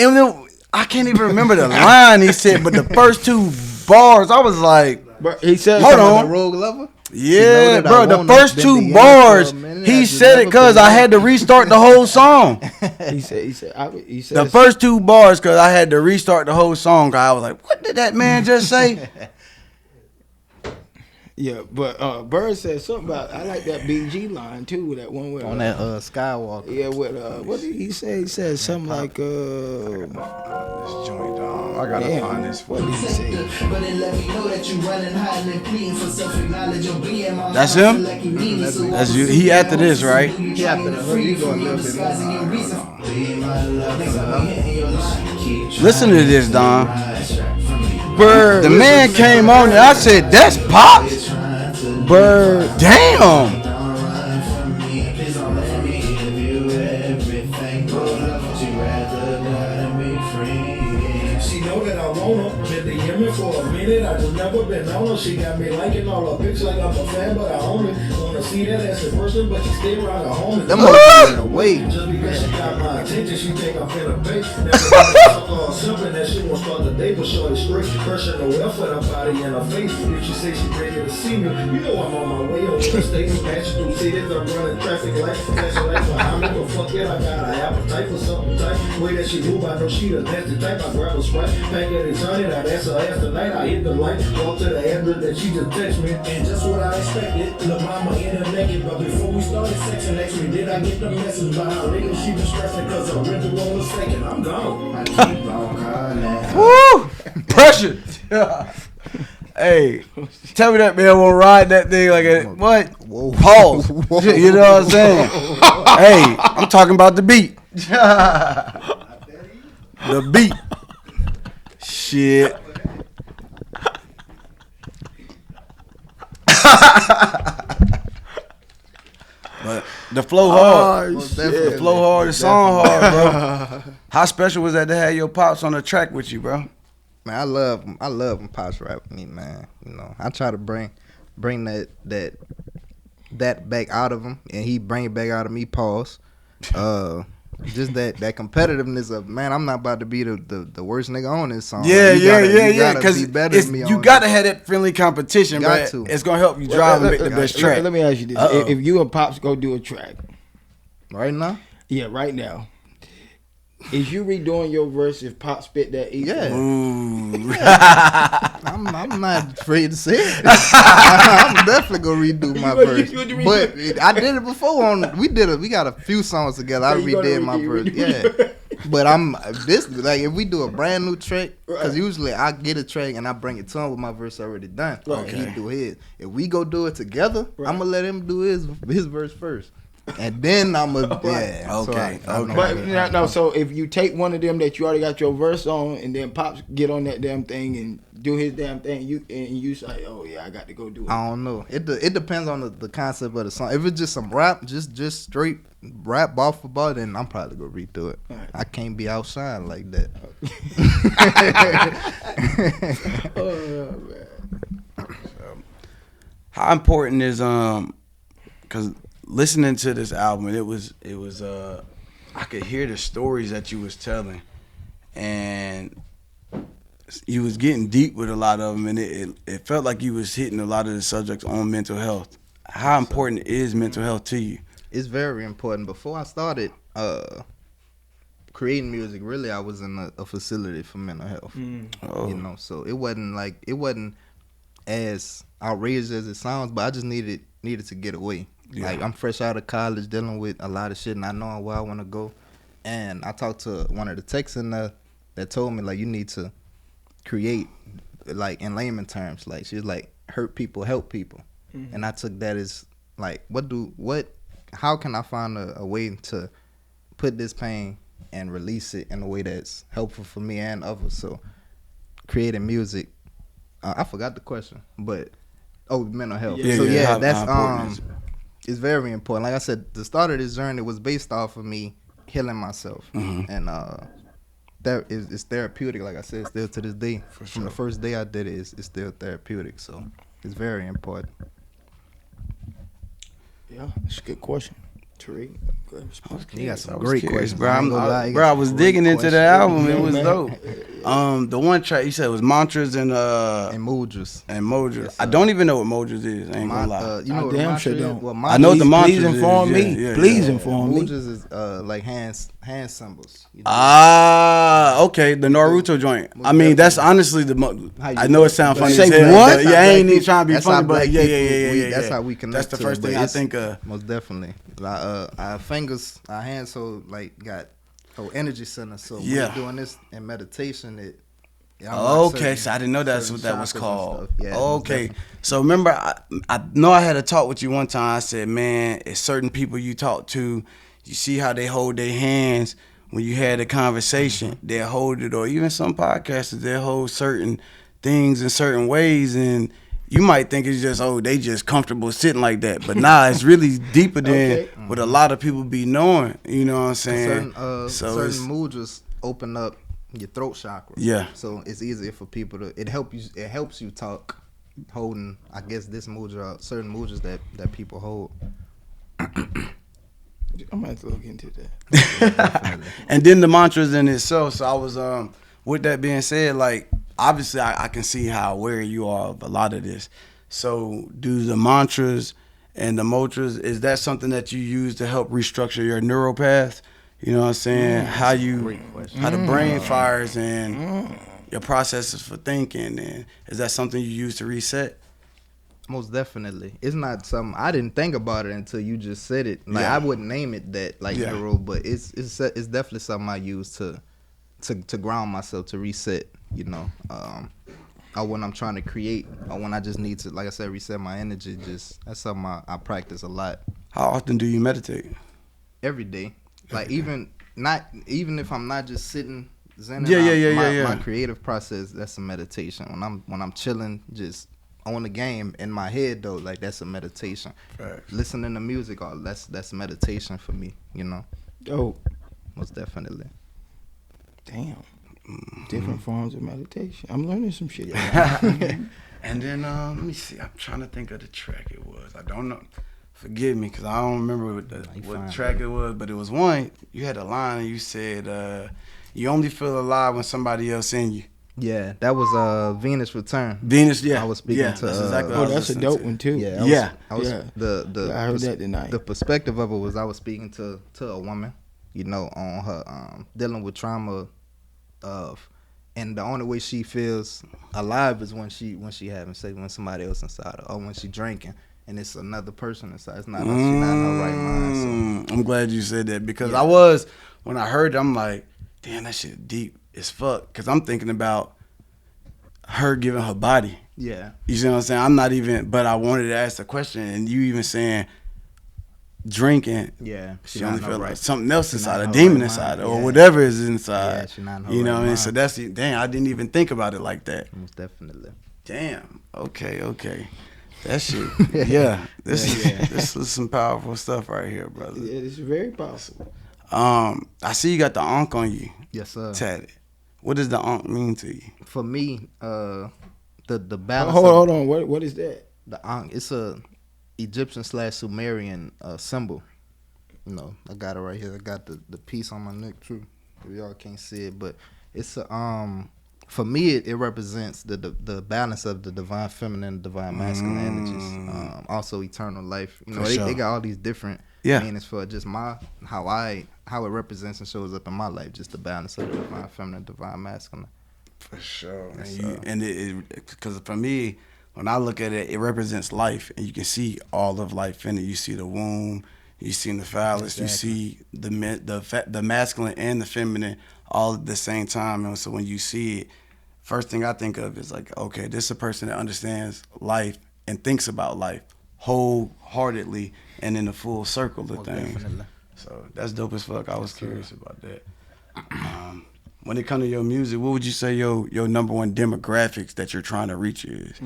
I can't even remember the line he said, but the first two bars, I was like, he said, hold on. The Rogue Lover? Yeah, bro, the first two bars, he said it because I had to restart the whole song. He said the first two bars because I had to restart the whole song. I was like, what did that man just say? Yeah, but Bird said something about, I like that BG line too, that one with On that Skywalker. Yeah, with what did he say? He said something like This joint, dog. I gotta find this. What did he say? But it let me know that you running, hiding, and pleading for self-acknowledge or being my That's him? That's you. He after this, right? He after the hook. You go a little bit more. Listen to this, Don. Bird. The man came on and I said, that's Pops? Bird. Damn. She know that I want her. Been to Yemen for a minute. I just never been on her. She got me liking all her pics like I'm a fan, but I only wanna see that as a person. But she still around the homie. Them motherfuckers in the way. Just because she got my attention, she think I'm finna pay. Never something that she won't start the day, but shorty straight. Personal welfare, her body in her face. If she say she ready to see me, you know I'm on my way. On the state, match through cities, I'm running traffic lights. Flashing lights behind me, but fuck it, I got an appetite for something tight. Way that she move, I know she the nasty type. I grab a Sprite, pack it and turn it. I'd ask her ass tonight. I hit the light, walk to the address that she just text me, and just what I expected. Lil' mama in her naked, but before we started sexing, asked me, did I get the message about how nigga she was stressing? Cause her rental was taken. I'm gone. I keep on calling. Woo! Pressure. Hey, tell me that man won't ride that thing like a what? Whoa. Pause. Whoa. You know what I'm saying? Hey, I'm talking about the beat. The beat. Shit. But the flow hard. The flow hard, the song hard, bro. How special was that to have your pops on the track with you, bro? Man, I love when Pops rap with me, man. You know, I try to bring that back out of him, and he bring it back out of me. Pause. Just that competitiveness of, man, I'm not about to be the worst nigga on this song. Yeah. Because you gotta have that friendly competition, bro. It's gonna help you drive and make the best track. Let me ask you this: if you and Pops go do a track right now, right now, is you redoing your verse if Pop spit that easy? Yeah. Ooh. I'm not afraid to say it. I'm definitely gonna redo my verse. But I did it before. We got a few songs together. I redid my verse. Yeah. But if we do a brand new track, because usually I get a track and I bring it to him with my verse already done. And he do his. If we go do it together, I'm gonna let him do his verse first. And then I'm a Okay. But so if you take one of them that you already got your verse on, and then Pops get on that damn thing and do his damn thing, you say, oh yeah, I got to go do it. I don't know. It depends on the concept of the song. If it's just some rap, just straight rap ball for ball, then I'm probably gonna redo it. Right. I can't be outside like that. Oh man. How important is because listening to this album, it was I could hear the stories that you was telling, and you was getting deep with a lot of them, and it felt like you was hitting a lot of the subjects on mental health. How important is mental health to you? It's very important. Before I started creating music, really I was in a facility for mental health. Oh. You know, so it wasn't as outrageous as it sounds, but I just needed needed to get away. Yeah. Like I'm fresh out of college, dealing with a lot of shit, and I know where I want to go. And I talked to one of the techs in there that told me like you need to create, like in layman terms, like she was like hurt people, help people, and I took that as like how can I find a way to put this pain and release it in a way that's helpful for me and others. So creating music, I forgot the question, but mental health. That's it's very important. Like I said, the start of this journey was based off of me healing myself, and it's therapeutic. Like I said, still to this day. From the first day I did it, it's still therapeutic. So it's very important. Yeah, that's a good question. Tariq, You got some great questions, bro. I I was digging into the album. It was man. dope. The one track you said was Mantras and Mudras. Yes, I don't even know what Mudras is. I ain't gonna lie. You know what damn mantra sure is? don't. Well, I know what the mantras Please inform is. me. Please inform me. Mudras is like hand symbols. You know? Okay, the Naruto joint. I mean, that's honestly I know it sounds funny. Say as hell, what? but yeah, I ain't even trying to be That's how funny, but black yeah. That's how we connect. That's the first thing I think of. Most definitely. Our fingers, our hands, so like got energy centers. So when we're doing this in meditation, it. Okay, so I didn't know that's what that was called. Yeah, okay, so remember, I know I had a talk with you one time. I said, man, it's certain people you talk to, you see how they hold their hands when you had a conversation. They'll hold it, or even some podcasters, they'll hold certain things in certain ways, and you might think it's just, they just comfortable sitting like that. But nah, it's really deeper than what a lot of people be knowing. You know what I'm saying? Certain mudras open up your throat chakra. Yeah. So it's easier for people to. It helps you talk, holding. I guess this mudra, certain mudras that people hold. I might have to look into that. And then the mantras in itself. So I was with that being said, like obviously I can see how aware you are of a lot of this. So do the mantras and the mantras, is that something that you use to help restructure your neural path? You know what I'm saying? How the brain fires and your processes for thinking, and is that something you use to reset? Most definitely. It's not something I didn't think about it until you just said it. Like I wouldn't name it that neural, but it's definitely something I use to ground myself, to reset, you know. Or when I'm trying to create, or when I just need to, like I said, reset my energy. That's something I practice a lot. How often do you meditate? Every day. Like even if I'm not just sitting zen, my creative process, that's a meditation. When I'm chilling, just on the game in my head though, like that's a meditation. Right. Listening to music, that's meditation for me, you know. Dope. Most definitely. Damn. Different forms of meditation. I'm learning some shit. And then let me see. I'm trying to think of the track it was. I don't know. Forgive me, because I don't remember what track it was, but it was one. You had a line and you said, you only feel alive when somebody else in you. Yeah, that was Venus Return. Venus, yeah. I was speaking to. That's exactly Oh, that's a dope one too. Yeah, I heard that tonight. The perspective of it was I was speaking to a woman, you know, on her dealing with trauma and the only way she feels alive is when she having sex, when somebody else inside her, or when she drinking and it's another person inside. It's not she's not in her right mind. So. I'm glad you said that, because when I heard it, I'm like, damn, that shit deep as fuck, because I'm thinking about her giving her body. Yeah. You see what I'm saying? I'm not even, but I wanted to ask the question, and you even saying drinking. Yeah. She only felt like something else She inside, not a in her demon right inside, mind. or Yeah. whatever is inside. Yeah, she not in her you know right what I mean? mind. So that's damn. I didn't even think about it like that. Most definitely. Damn. Okay. That shit. Yeah. This is some powerful stuff right here, brother. Yeah, it's very powerful. I see you got the Ankh on you. Yes, sir. Tatted. What does the Ankh mean to you? For me, the balance. Hold on. What is that? The Ankh. It's a Egyptian/Sumerian symbol. You know, I got it right here. I got the piece on my neck too. Y'all can't see it, but it's a for me it represents the balance of the divine feminine and divine masculine energies. Also eternal life. You know, they got all these different meanings for just how it represents and shows up in my life. Just the balance of the divine feminine, divine masculine. For sure. And because for me, when I look at it, it represents life, and you can see all of life in it. You see the womb, you see the phallus, you see the masculine and the feminine all at the same time. And so when you see it, first thing I think of is like, okay, this is a person that understands life and thinks about life wholeheartedly and in the full circle of things. Definitely. So that's dope as fuck. I was curious about that. When it comes to your music, what would you say your number one demographics that you're trying to reach is?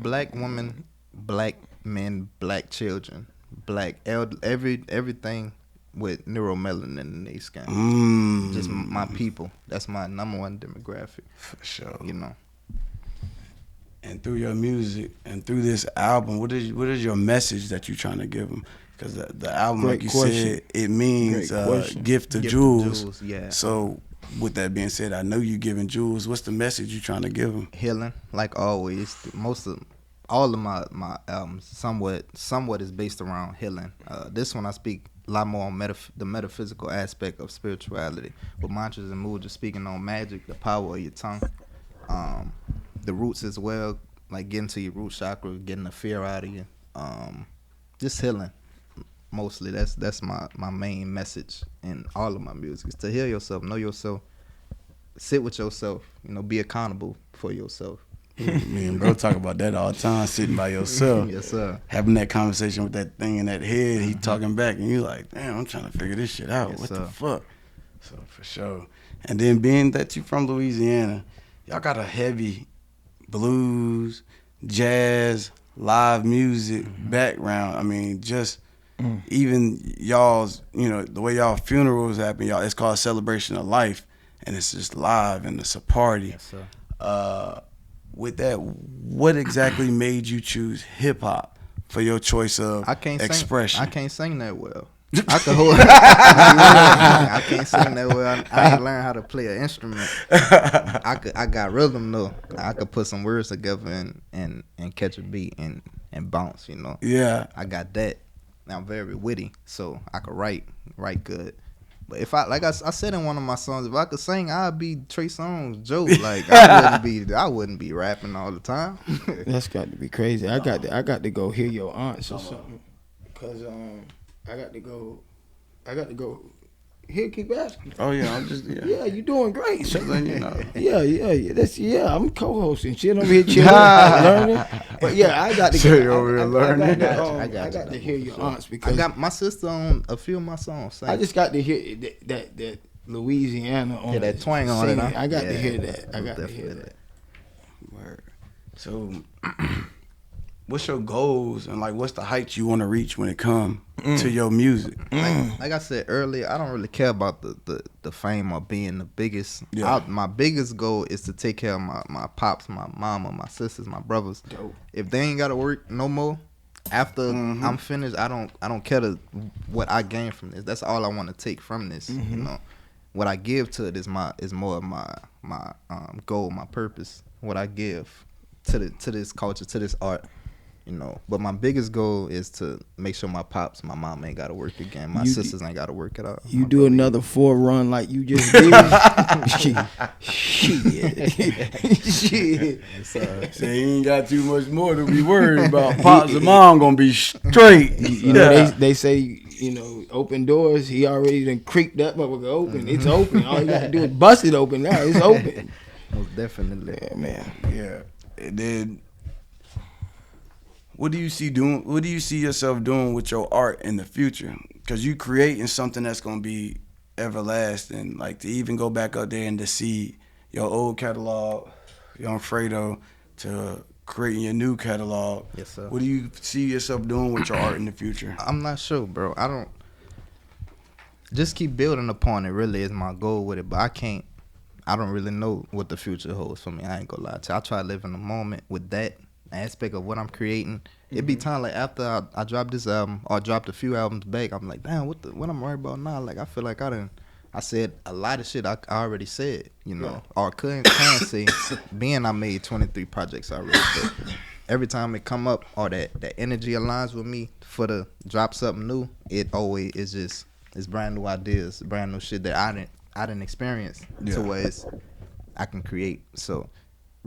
Black women, black men, black children, black everything with neuromelanin in their skin. Just my people. That's my number one demographic. For sure. You know. And through your music and through this album, what is your message that you're trying to give them? Because the album, Great like you question. said, it means gift of Gift of jewels. jewels, yeah. So with that being said, I know you giving jewels. What's the message you trying to give them? Healing, like always. All of my albums, somewhat is based around healing. This one I speak a lot more on the metaphysical aspect of spirituality. With mantras and moods, speaking on magic, the power of your tongue, the roots as well, like getting to your root chakra, getting the fear out of you, just healing. Mostly, that's my main message in all of my music. Is to heal yourself, know yourself, sit with yourself, be accountable for yourself. Me and bro talk about that all the time, sitting by yourself. Yes, sir. Having that conversation with that thing in that head, he talking back, and you like, damn, I'm trying to figure this shit out. Yes, what sir. the fuck? So for sure. And then being that you from Louisiana, y'all got a heavy blues, jazz, live music background. I mean, just even y'all's, the way y'all funerals happen, y'all, it's called Celebration of Life, and it's just live, and it's a party. Yes, sir. With that, what exactly made you choose hip hop for your choice of expression? I can't sing that well. I can hold. I can't sing that well. I ain't learned how to play an instrument. I got rhythm though. I could put some words together and catch a beat and bounce. Yeah. I got that. I'm very witty, so I could write good. But if I said in one of my songs, if I could sing, I'd be Trey Songz, Joe. Like I wouldn't be rapping all the time. That's got to be crazy. I got to go hear your aunts or something, cause I got to go hear Keep Asking. Oh yeah, I'm just Yeah, you doing great. Just letting you know. Yeah. I'm co-hosting. Shit over here chilling, learning. But yeah, I got to So get you over here learning. I got to hear your aunts because I got my sister on a few of my songs. Sing. I just got to hear that Louisiana on that twang on it. Huh? I got to hear that. I got to hear that. Word. So, what's your goals and what's the height you want to reach when it comes to your music? Like I said earlier, I don't really care about the fame or being the biggest. Yeah. My biggest goal is to take care of my pops, my mama, my sisters, my brothers. Dope. If they ain't gotta work no more after I'm finished, I don't care what I gain from this. That's all I want to take from this. What I give to it is more of my goal, my purpose. What I give to this culture, to this art. But my biggest goal is to make sure my pops, my mom ain't got to work again. My sisters ain't got to work it out. You do another 4 run like you just did. Shit. So you ain't got too much more to be worried about. Pops and mom gonna be straight. They say, open doors. He already done creaked that motherfucker open. It's open. All you got to do is bust it open now. It's open. Most definitely. Yeah, man. Yeah. And then, what do you see yourself doing with your art in the future? Because you creating something that's gonna be everlasting. Like to even go back up there and to see your old catalog, Young Fredo, to creating your new catalog. Yes, sir. What do you see yourself doing with your art in the future? I'm not sure, bro. I don't. Just keep building upon it. Really is my goal with it, but I don't really know what the future holds for me. I ain't gonna lie to you. I try to live in the moment with that aspect of what I'm creating. It be time after I dropped this album or dropped a few albums back, I'm like, damn, what I'm worried about now? Like I feel like I said a lot of shit I already said, or can say, being I made 23 projects already. But every time it come up or that energy aligns with me for to drop something new, it always is just it's brand new ideas, brand new shit that I didn't experience to where I can create. So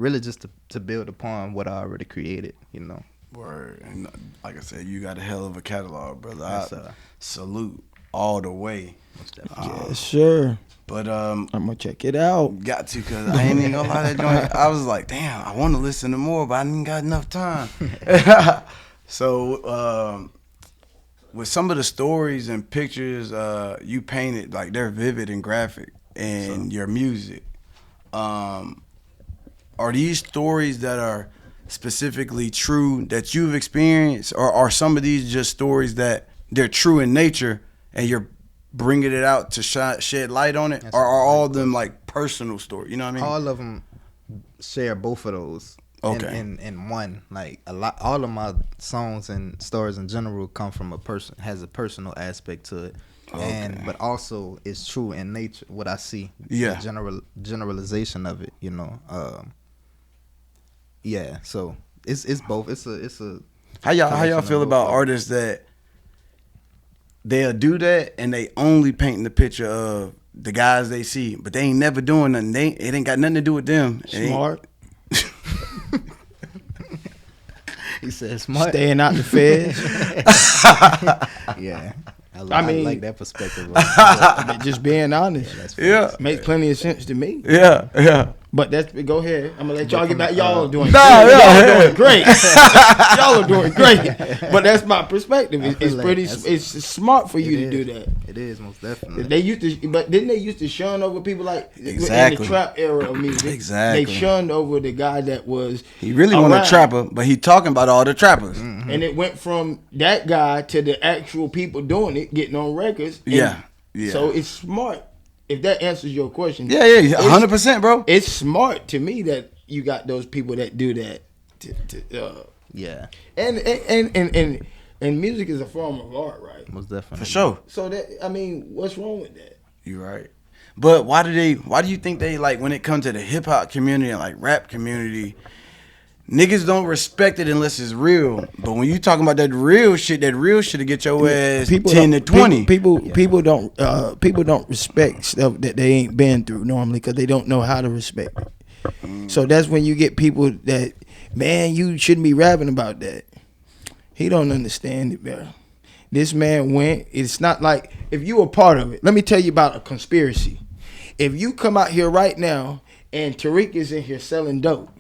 really just to build upon what I already created, you know. Word. And like I said, you got a hell of a catalog, brother. Yes, I salute all the way. Yes, sure. But I'm gonna check it out. got to, cause I ain't even gonna lie, that joint. I was like, damn, I want to listen to more, but I didn't got enough time. So with some of the stories and pictures you painted, like they're vivid and graphic, and your music, are these stories that are specifically true that you've experienced, or are some of these just stories that they're true in nature and you're bringing it out to shed light on it? Or are all of them like personal stories? You know what I mean? All of them share both of those. Okay. In one, like all of my songs and stories in general come from has a personal aspect to it, but also it's true in nature. What I see, the generalization of it, you know. So it's both. It's a. How y'all feel about artists that they'll do that and they only paint the picture of the guys they see, but they ain't never doing nothing. It ain't got nothing to do with them. Smart. He said smart. Staying out the feds. Yeah. I mean, like that perspective. Just being honest. Makes plenty of sense to me. Yeah. But go ahead. I'm gonna let y'all get back. Y'all doing great. Y'all are doing great. But that's my perspective. It's smart for you to do that. It is, most definitely. Didn't they used to shun over people like exactly in the trap era of music? Exactly. They shunned over the guy that was. He really wasn't a trapper, but he talking about all the trappers. Mm-hmm. And it went from that guy to the actual people doing it, getting on records. Yeah. So it's smart. If that answers your question. Yeah, 100%, bro. It's smart to me that you got those people that do that. And music is a form of art, right? Most definitely. For sure. So what's wrong with that? You're right. But why do you think they, like, when it comes to the hip hop community and like rap community, niggas don't respect it unless it's real. But when you talking about that real shit will get your ass 10 to 20. People don't respect stuff that they ain't been through normally because they don't know how to respect it. So that's when you get people that, man, you shouldn't be rapping about that. He don't understand it, bro. This man went. It's not like if you were part of it. Let me tell you about a conspiracy. If you come out here right now and Tariq is in here selling dope.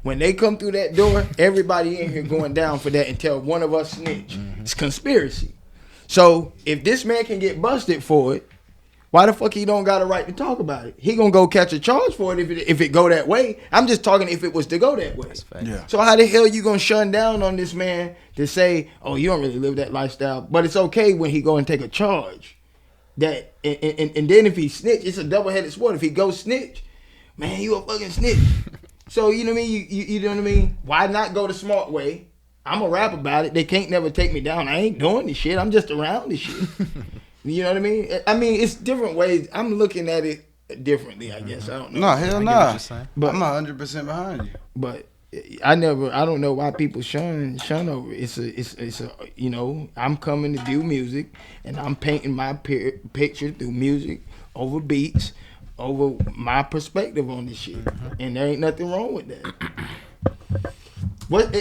When they come through that door, everybody in here going down for that until one of us snitch. Mm-hmm. It's conspiracy. So if this man can get busted for it, why the fuck he don't got a right to talk about it? He gonna go catch a charge for it if it go that way. I'm just talking if it was to go that way. Yeah. So how the hell you gonna shun down on this man to say, oh, you don't really live that lifestyle, but it's okay when he go and take a charge. That and then if he snitch, it's a double-headed sword. If he go snitch, man, you a fucking snitch. So, you know what I mean? You know what I mean? Why not go the smart way? I'm a rap about it. They can't never take me down. I ain't doing this shit. I'm just around this shit. You know what I mean? I mean, it's different ways. I'm looking at it differently, I guess. I don't know. No, hell nah. But I'm 100% behind you. But I don't know why people shun over it. It's a you know, I'm coming to do music and I'm painting my picture through music over beats. Over my perspective on this shit, and there ain't nothing wrong with that.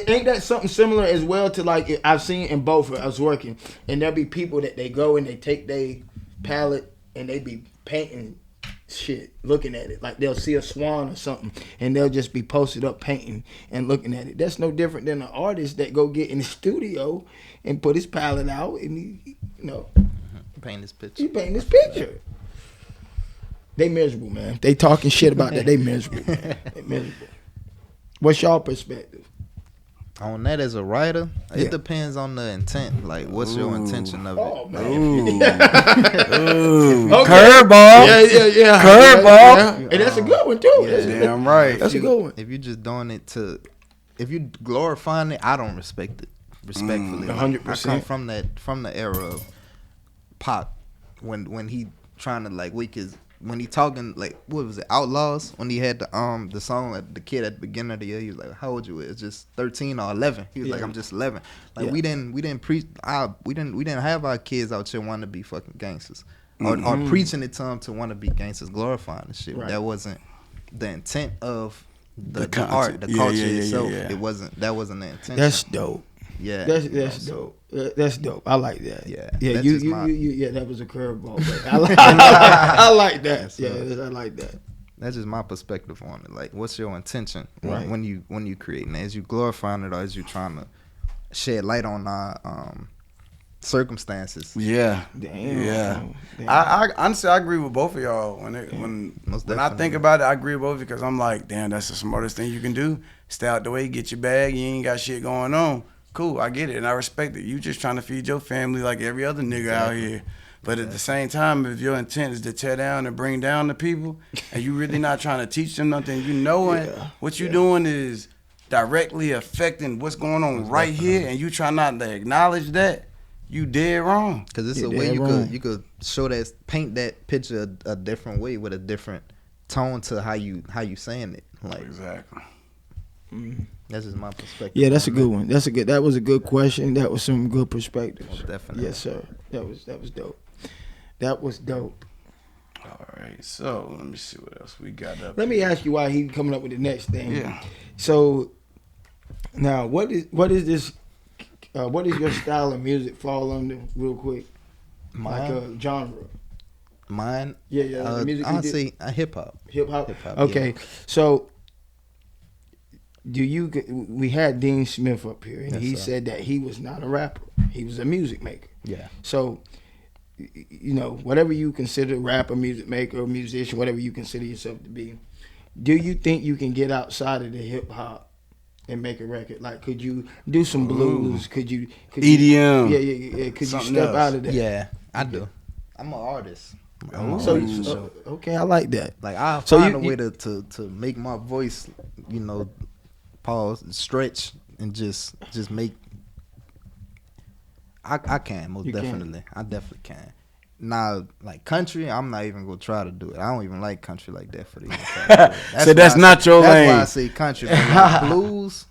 Ain't that something similar as well to like I've seen in both? I was working, and there'll be people that they go and they take their palette and they be painting shit, looking at it. Like they'll see a swan or something, and they'll just be posted up painting and looking at it. That's no different than an artist that go get in the studio and put his palette out and he, you know, paint his picture. He paint his picture. They miserable, man. They talking shit about that. They miserable, man. They miserable. What's y'all perspective? On that as a writer, it depends on the intent. Like, what's your intention of it? Oh, man. Okay. Curveball. Yeah. Curveball. Yeah. And that's a good one, too. Yeah. Damn right. That's a good one. If you're just doing it if you glorifying it, I don't respect it. Respectfully. 100%. I come from the era of Pop when he trying to like wake his. When he talking like what was it, Outlaws? When he had the song at the kid at the beginning of the year, he was like, "How old you is? Just 13 or 11?" He was like, "I'm just 11." Like we didn't preach. We didn't have our kids out here wanting to be fucking gangsters or preaching it to them to want to be gangsters, glorifying the shit. Right. That wasn't the intent of the content. art, the Yeah, culture yeah, yeah, itself. yeah. That wasn't the intention. That's dope. Yeah, That's dope. That's dope. I like that. Yeah, yeah. that's You, just you, my- you, you, yeah. That was a curveball. But I like that. Yes, Yeah, sir. I like that. That's just my perspective on it. Like, what's your intention Right. when you creating it? As you glorifying it, or as you trying to shed light on our circumstances? Yeah, Damn. yeah. Damn. I honestly I agree with both of y'all. When Most I think definitely. about it, I agree with both because I'm like, damn, that's the smartest thing you can do. Stay out the way, get your bag. You ain't got shit going on. Cool, I get it and I respect it. You just trying to feed your family like every other nigga out here. But at the same time, if your intent is to tear down and bring down the people, and you really not trying to teach them nothing, you knowing what you doing is directly affecting what's going on right here, and you try not to acknowledge that, you dead wrong. Because it's You're a way dead you wrong. could show that, paint that picture a different way with a different tone to how you saying it. Like, Exactly. that's just my perspective. Yeah, that's a on good that. one. That was a good question. That was some good perspectives. Most definitely. Yes, sir. That was dope. That was dope. All right, so let me see what else we got up. Let me ask you why he coming up with the next thing. Yeah. So now, what is this? What is your style of music fall under, real quick? Like Mine? genre, Mine? Yeah, the music you I'd did. say hip hop. hip hop. Hip-hop, Okay, yeah. so we had Dean Smith up here, and Yes, he sir. said that he was not a rapper; he was a music maker. Yeah. So, you know, whatever you consider rapper, music maker, or musician, whatever you consider yourself to be, do you think you can get outside of the hip hop and make a record? Like, could you do some blues? Could you EDM. Yeah. Could Something you step else. out of that? Yeah, I do. I'm an artist. I'm an So, artist for sure. okay, I like that. Like, I'll So find you- a way to make my voice, pause, stretch, and just make. I can most You can. definitely. I definitely can. Now, like country, I'm not even gonna try to do it. I don't even like country like that for the. So that's not your That's lane. why I say country. But like blues,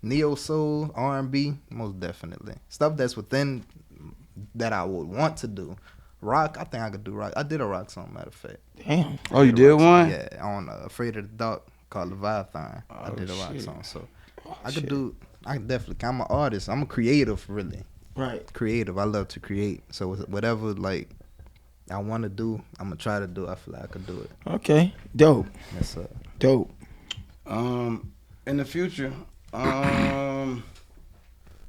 neo soul, R&B, most definitely stuff that's within that I would want to do. Rock, I think I could do rock. I did a rock song, matter of fact. Damn. Oh, you did one? Yeah, on Afraid of the Dark called Leviathan. I Oh, did a rock shit. song, so I could do. I definitely. I'm an artist. I'm a creative, really. Right. Creative. I love to create. So whatever like I want to do, I'm gonna try to do. I feel like I could do it. Okay. Dope. Yes, sir. Dope. In the future,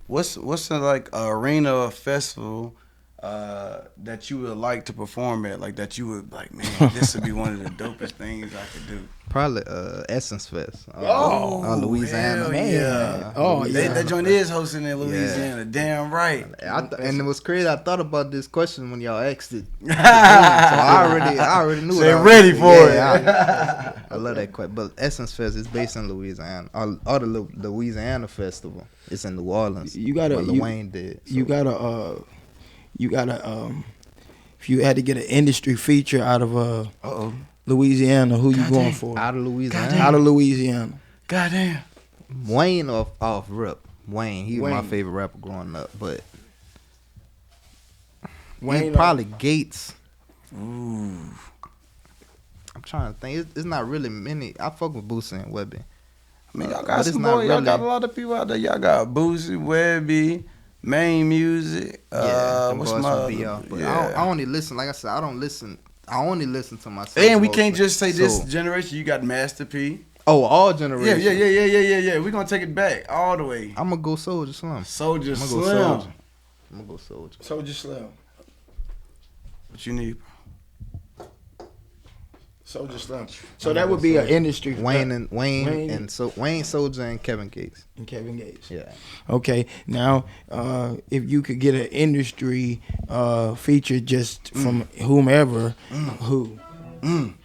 what's a, like a arena or festival that you would like to perform at? Like that you would like, man, this would be one of the dopest things I could do. Probably Essence Fest. Louisiana. hell Man. yeah. Oh, Louisiana. That joint is hosting in Louisiana. Damn right. And it was crazy. I thought about this question when y'all asked it. So I already knew. They what I was ready gonna for say. it. Yeah, I love that question. But Essence Fest is based in Louisiana. Or the Louisiana Festival. It's in New Orleans. You gotta- where you- Lil Wayne did. So. You gotta if you had to get an industry feature out of Louisiana, who you God going dang. for? Out of Louisiana. Out of Louisiana. Goddamn. Wayne off rip. Wayne, he was my Wayne. favorite rapper growing up, but Wayne probably Gates. Ooh. I'm trying to think. It's not really many. I fuck with Boosie and Webby. I mean, y'all But got it's some not boy, y'all got a really- lot of people out there. Y'all got Boosie, Webby, Main Music. them What's boys my from BR. other? But Yeah. I only listen. Like I said, I don't listen. I only listen to myself. And we mostly. can't just say this So- generation. You got Master P. Oh, all Yeah, generations. yeah. We're gonna take it back all the way. I'm gonna go Soldier Slim. Soldier I'm gonna Slim. go Soldier. I'm gonna go Soldier. Soldier Slim. What you need? Soldier Slim. So that would be an industry. Wayne, Wayne. and Wayne Soldier and Kevin Gates. and Kevin Gates. Yeah. Okay. Now, if you could get an industry feature just from whomever, who,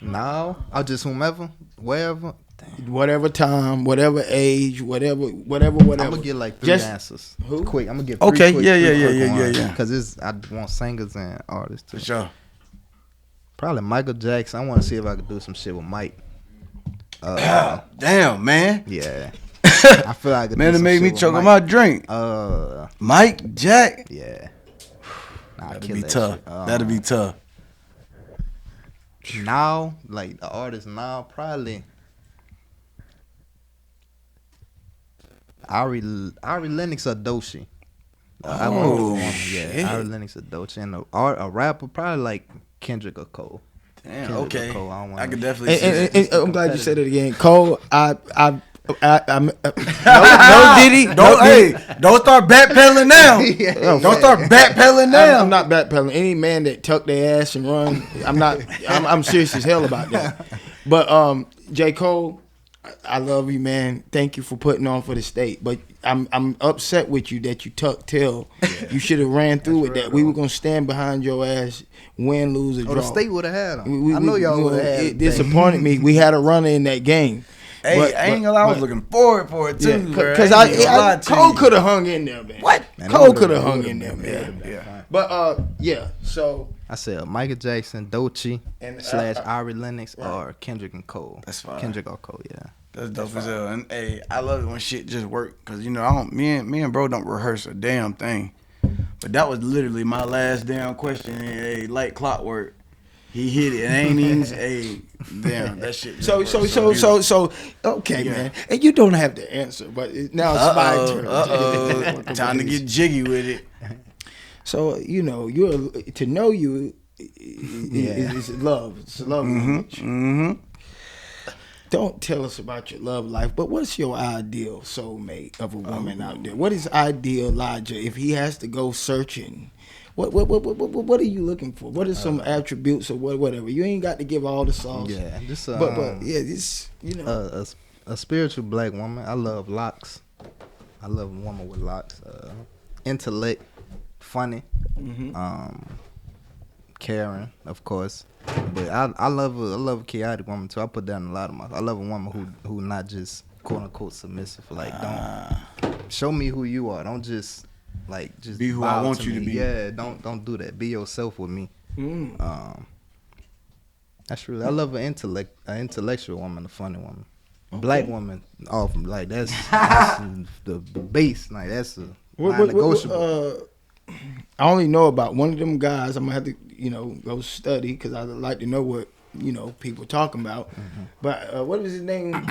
Now, I'll just whomever, wherever. Damn. whatever time, whatever age, whatever. I'm gonna get like 3 Just- answers. Who? Quick. I'm gonna get Okay, 3 quick, yeah, 3 yeah, quick yeah, ones. yeah. Cause I want singers and artists too. For sure. Probably Michael Jackson. I want to see if I could do some shit with Mike. Damn, man. Yeah. I feel like I could Man, do it some made shit me with choke on Mike. my drink. Mike Jack. Yeah. Nah, I That'd kill be that tough. shit. That'd be tough. Now, like the artist now, probably Ari Lennox or Doechii. I want the woman, yeah. Ari Lennox or Doechii, and a rapper probably like Kendrick or Cole. Damn, Kendrick okay. or Cole, I could definitely see that. And I'm glad you said it again. Cole, no Diddy. Don't start backpedaling now. Don't start backpedaling now. I'm not backpedaling. Any man that tuck their ass and run, I'm serious as hell about that. But J. Cole, I love you, man. Thank you for putting on for the state. But I'm upset with you that you tucked tail. Yeah. You should have ran through with that. We were gonna stand behind your ass, win, lose, or draw. The state would have had him. I know y'all would have had him. It disappointed me. We had a runner in that game. Hey, I ain't gonna lie, I was looking forward for it too. Because Cole could have hung in there, man. What? Cole could have hung in there, man. Yeah. But so I said Michael Jackson, Doechii / Ari Lennox or Kendrick and Cole. That's fine. Kendrick or Cole, yeah. That's dope as hell. And hey, I love it when shit just work. Cause you know me and bro don't rehearse a damn thing. But that was literally my last damn question. Hey, like clockwork. He hit it. It ain't even damn that shit. So okay, yeah. Man. And you don't have to answer, but now it's my turn. Time to get jiggy with it. So to know you is love. It's love language. Mm-hmm. Don't tell us about your love life, but what's your ideal soulmate of a woman out there? What is ideal Lijah if he has to go searching? What are you looking for? What are some attributes or whatever? You ain't got to give all the sauce. Yeah, just a spiritual black woman. I love locks. I love a woman with locks. Intellect, funny, caring, of course. But I love a chaotic woman too. I put that in a lot of my. I love a woman who not just quote unquote submissive. Like don't show me who you are. Don't just be who I want you to be. Yeah, don't do that. Be yourself with me. That's really. I love an intellectual woman, a funny woman, black woman. That's the base. Like that's a non-negotiable. I only know about one of them guys. I'm gonna have to go study because I like to know what people talking about. Mm-hmm. But what was his name?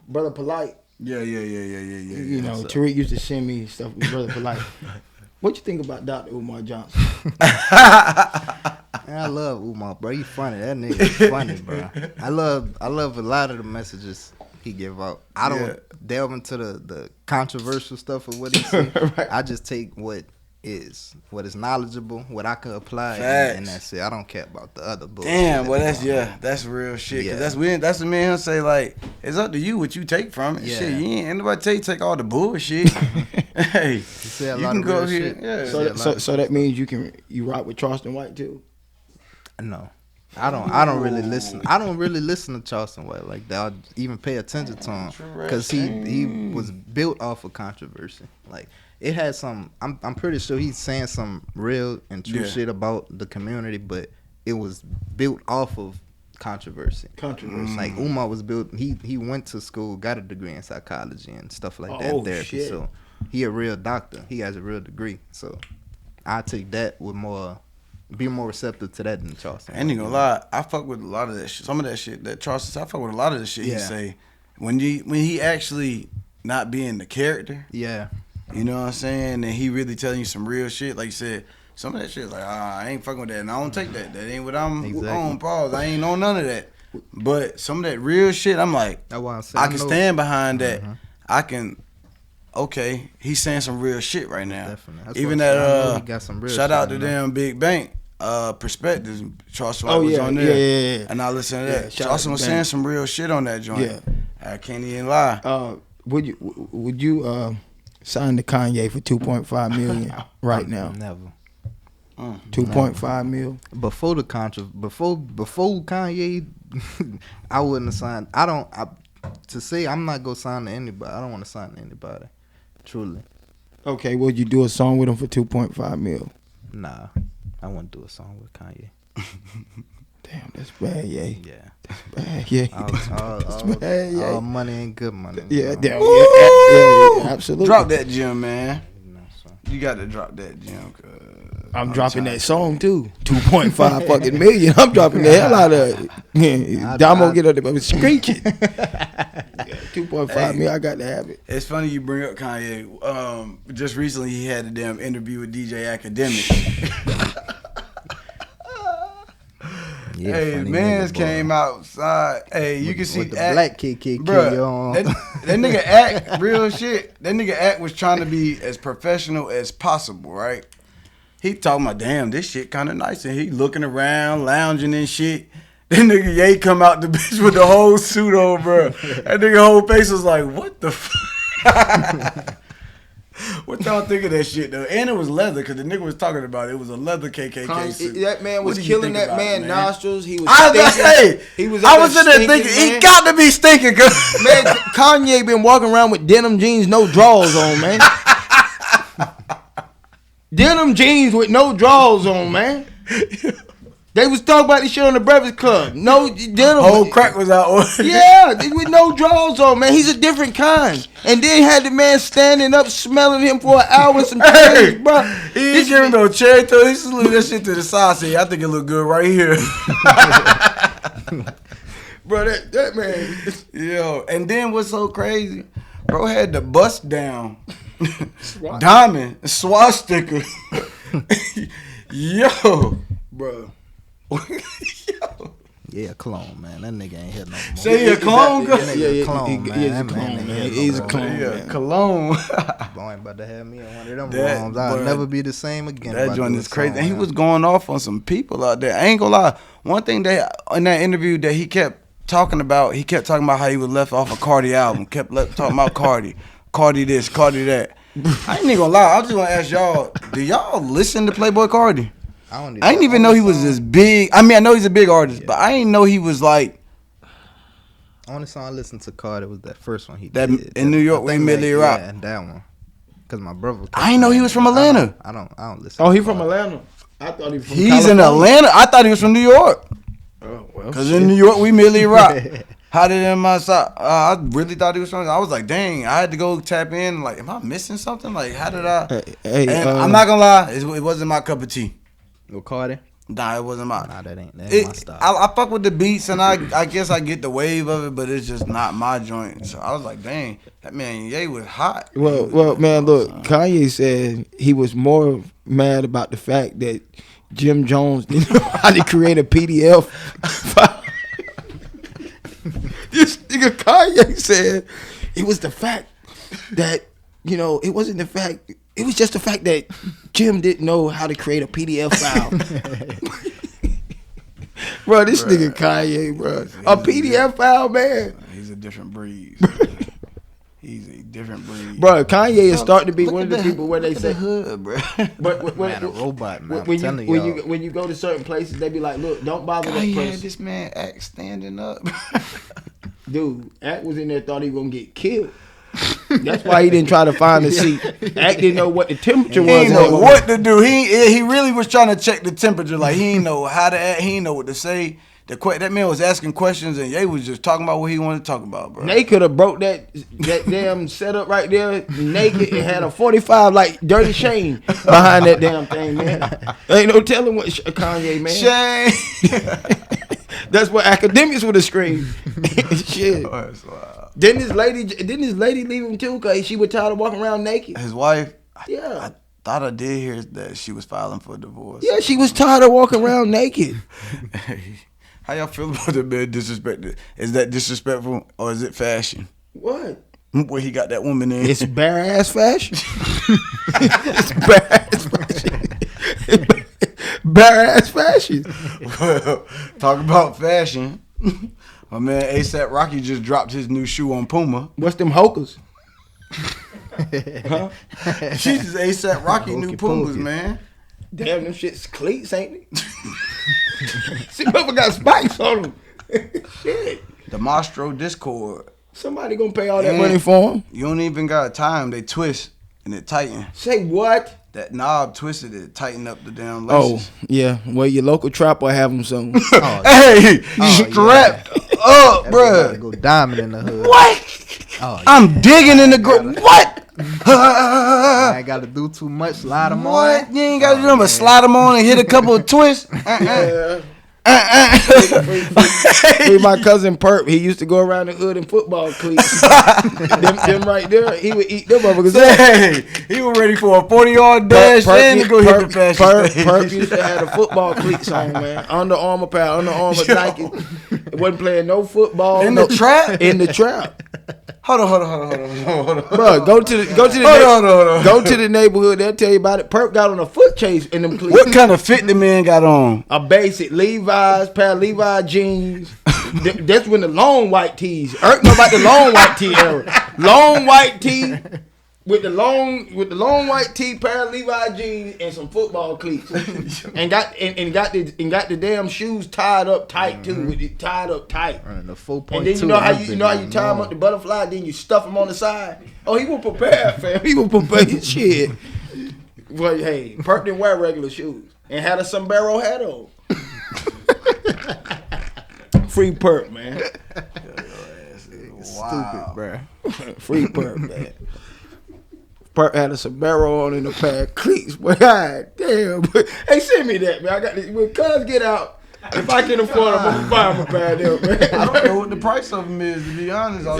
Brother Polite. Yeah. Tariq used to send me stuff with Brother Polite. What you think about Dr. Umar Johnson? Man, I love Umar, bro. He funny. That nigga is funny, bro. I love a lot of the messages he give out. I don't delve into the controversial stuff of what he say. Right. I just take what is knowledgeable, what I can apply, and that's it. I don't care about the other bullshit. Damn, well that's real shit. Yeah. That's the man who say like, it's up to you what you take from it. Yeah. Shit, ain't nobody tell you take all the bullshit. Hey, you can go here. Yeah. So that means you rock with Charleston White too? No. I don't really listen. I don't really listen to Charleston White like that. I even pay attention to him because he was built off of controversy. Like it had some. I'm pretty sure he's saying some real and true shit about the community, but it was built off of controversy. Like Umar was built. He went to school, got a degree in psychology and stuff like that. Therapy. Shit. So he a real doctor. He has a real degree. So I take that with be more receptive to that than Charleston. I ain't gonna lie, I fuck with a lot of that shit. Some of that shit that Charleston, I fuck with a lot of the shit he say. When he actually not being the character. Yeah. You know what I'm saying? And he really telling you some real shit. Like you said, some of that shit like, I ain't fucking with that. And I don't take that. That ain't what I'm on. Pause. I ain't on none of that. But some of that real shit, I'm like, that's why I'm saying, I can stand behind that. I can. Okay, he's saying some real shit right now. Definitely. Even that got some real shout out to them Big Bank. Perspectives. Charleston was on there. Yeah. And I listened to that. Charleston was saying some real shit on that joint. Yeah. I can't even lie. Would you sign to Kanye for $2.5 million right now? Never. 2.5 mil. Before the before Kanye, I wouldn't have signed. To say I'm not gonna sign to anybody. I don't want to sign to anybody. Truly. Okay, would you do a song with him for 2.5 mil? Nah, I wouldn't do a song with Kanye. Damn, that's bad, yeah. Yeah, that's bad, yeah. All money ain't good money. Yeah, damn, yeah, absolutely. Drop that gem, man. You got to drop that gem. I'm dropping that song too. 2.5 fucking million. I'm dropping the hell out of it. Damo get up there screeching. 2.5 million, I got to have it. It's funny you bring up Kanye. Just recently he had a damn interview with DJ Academic. Yeah, hey, mans came outside. Hey, you can see the black kid bruh, you on. That nigga Act, real shit. That nigga Act was trying to be as professional as possible, right? He talking about, damn, this shit kind of nice, and he looking around, lounging and shit. That nigga Ye come out the bitch with the whole suit on, bro. That nigga whole face was like, what the fuck? What y'all think of that shit, though? And it was leather, because the nigga was talking about it. It was a leather KKK suit. That man was What do you killing think that about it, man man? nostrils. He was Hey, stinking. I was in there thinking, he got to be stinking. Man, Kanye been walking around with denim jeans, no drawers on, man. Denim jeans with no drawers on, man. They was talking about this shit on the Breakfast Club. No denim. Whole crack was out. Yeah, with no drawers on, man. He's a different kind. And then had the man standing up smelling him for an hour and some Hey, change, bro. He ain't giving no cherry toe. He just leave that shit to the side. Say, I think it look good right here. Bro, that man. Yo, and then what's so crazy? Bro had the bust down. Diamond, swastika. Yo. Bro. Yo. Yeah, clone, man. That nigga ain't hit no more. Say he a clone? That nigga a clone, man. He's a That clone, ain't man. hit no He's a more. clone, Yeah, man. cologne. Boy, ain't about to have me in one of them That- rooms. I'll boy, never be the same again. That if I joint do is a crazy. song, And he man. was going off on some people out there. I ain't gonna lie. One thing that in that interview that he kept talking about how he was left off a Cardi album. Talking about Cardi this, Cardi that. I ain't even gonna lie. I just gonna ask y'all, do y'all listen to Playboy Cardi? I didn't even know he was as big. I mean, I know he's a big artist, but I didn't know he was like Only song I listened to Cardi was that first one he that did. in New York. We Millie Rock. Yeah, and that one. Cause my brother. I didn't know he was from Atlanta. I don't listen. Oh, to he from Cardi. Atlanta. I thought he was from He's California. in Atlanta. I thought he was from New York. Oh, well, Cause in New York we Millie Rock. How did in my side? I really thought he was from. I was like, dang. I had to go tap in. Like, am I missing something? Like, how did I? Hey, I'm not gonna lie. It wasn't my cup of tea. With Cardi? Nah, it wasn't my. Nah, that ain't my style. I fuck with the beats and I guess I get the wave of it, but it's just not my joint. So I was like, dang, that man Ye was hot. Well, man, look, Kanye said he was more mad about the fact that Jim Jones didn't know how to create a PDF file. This nigga Kanye said it was the fact that, it wasn't the fact, it was just the fact that Jim didn't know how to create a PDF file. Bro, this nigga Kanye, bro. A PDF file, man. He's a different breed. He's a different breed. Bro, Kanye is starting to be one of the people where they say, hood, bro. but Man, a robot, man. when I'm telling when you go to certain places, they be like, look, don't bother that He person. had this man Act standing up. Dude, Act was in there, thought he was gonna get killed. That's why he didn't try to find a seat. Act didn't know what the temperature He was. didn't know what to do. He really was trying to check the temperature. Like, he didn't know how to act. He didn't know what to say. That man was asking questions, and Ye was just talking about what he wanted to talk about, bro. They could have broke that damn setup right there naked and had a 45 like Dirty Shane behind that damn thing, man. Ain't no telling what Kanye, man. Shane. That's what academics would have screamed. Shit. Didn't his lady leave him too? Cause she was tired of walking around naked. His wife. Yeah. I thought I did hear that she was filing for divorce. Yeah, she was tired of walking around naked. How y'all feel about the man disrespected? Is that disrespectful or is it fashion? What? Where he got that woman in? It's bare ass fashion. It's bare ass fashion. Bare ass fashion. Well, talk about fashion. My man A$AP Rocky just dropped his new shoe on Puma. What's them hokers? Huh? Jesus, A$AP Rocky new Pumas, man. Damn, them shits cleats, ain't they? See, motherfucker got spikes on them. Shit. The Mastro Discord. Somebody gonna pay all that money for them. You don't even got time. They twist and it tighten. Say what? That knob twisted it, tighten up the damn Oh, laces. yeah. Well, your local trap will have them soon. Hey, strapped up, bruh. Go diamond in the hood. What? Oh, I'm digging in the ground. What? I ain't got to do too much. Slide them on. What? You ain't got to do nothing but slide them on and hit a couple of twists. Yeah. Free my cousin Perp. He used to go around the hood in football cleats. them right there, he would eat them motherfuckers up. Hey, he was ready for a 40-yard dash and to go hit the fastest stage. Perp used to have the football cleats on, man. Under Armour pair, Under Armour Nike. Wasn't playing no football. In the trap? In the trap. Hold on. Bro, go to the neighborhood. They'll tell you about it. Perp got on a foot chase in them cleats. What kind of fit the man got on? A basic Levi's, pair of Levi jeans. That's when the long white tees. Irk know about the long white tee era. Long white tee with the long white tee, pair of Levi jeans, and some football cleats. and got the damn shoes tied up tight too. With it tied up tight. And the 4.2. And then you know how you tie them up the butterfly. Then you stuff them on the side. Oh, he was prepared, fam. He was prepared. Shit. Well, hey, Perp didn't wear regular shoes and had a sombrero hat on. Free Perp, man. Stupid, bro. Free Perp, man. Perp had a sombrero on and a pair of cleats. But god damn. Hey, send me that, man. I got this. When cuz get out, if I can afford them, I'm gonna buy them a pair of them, man. I don't know what the price of them is, to be honest. I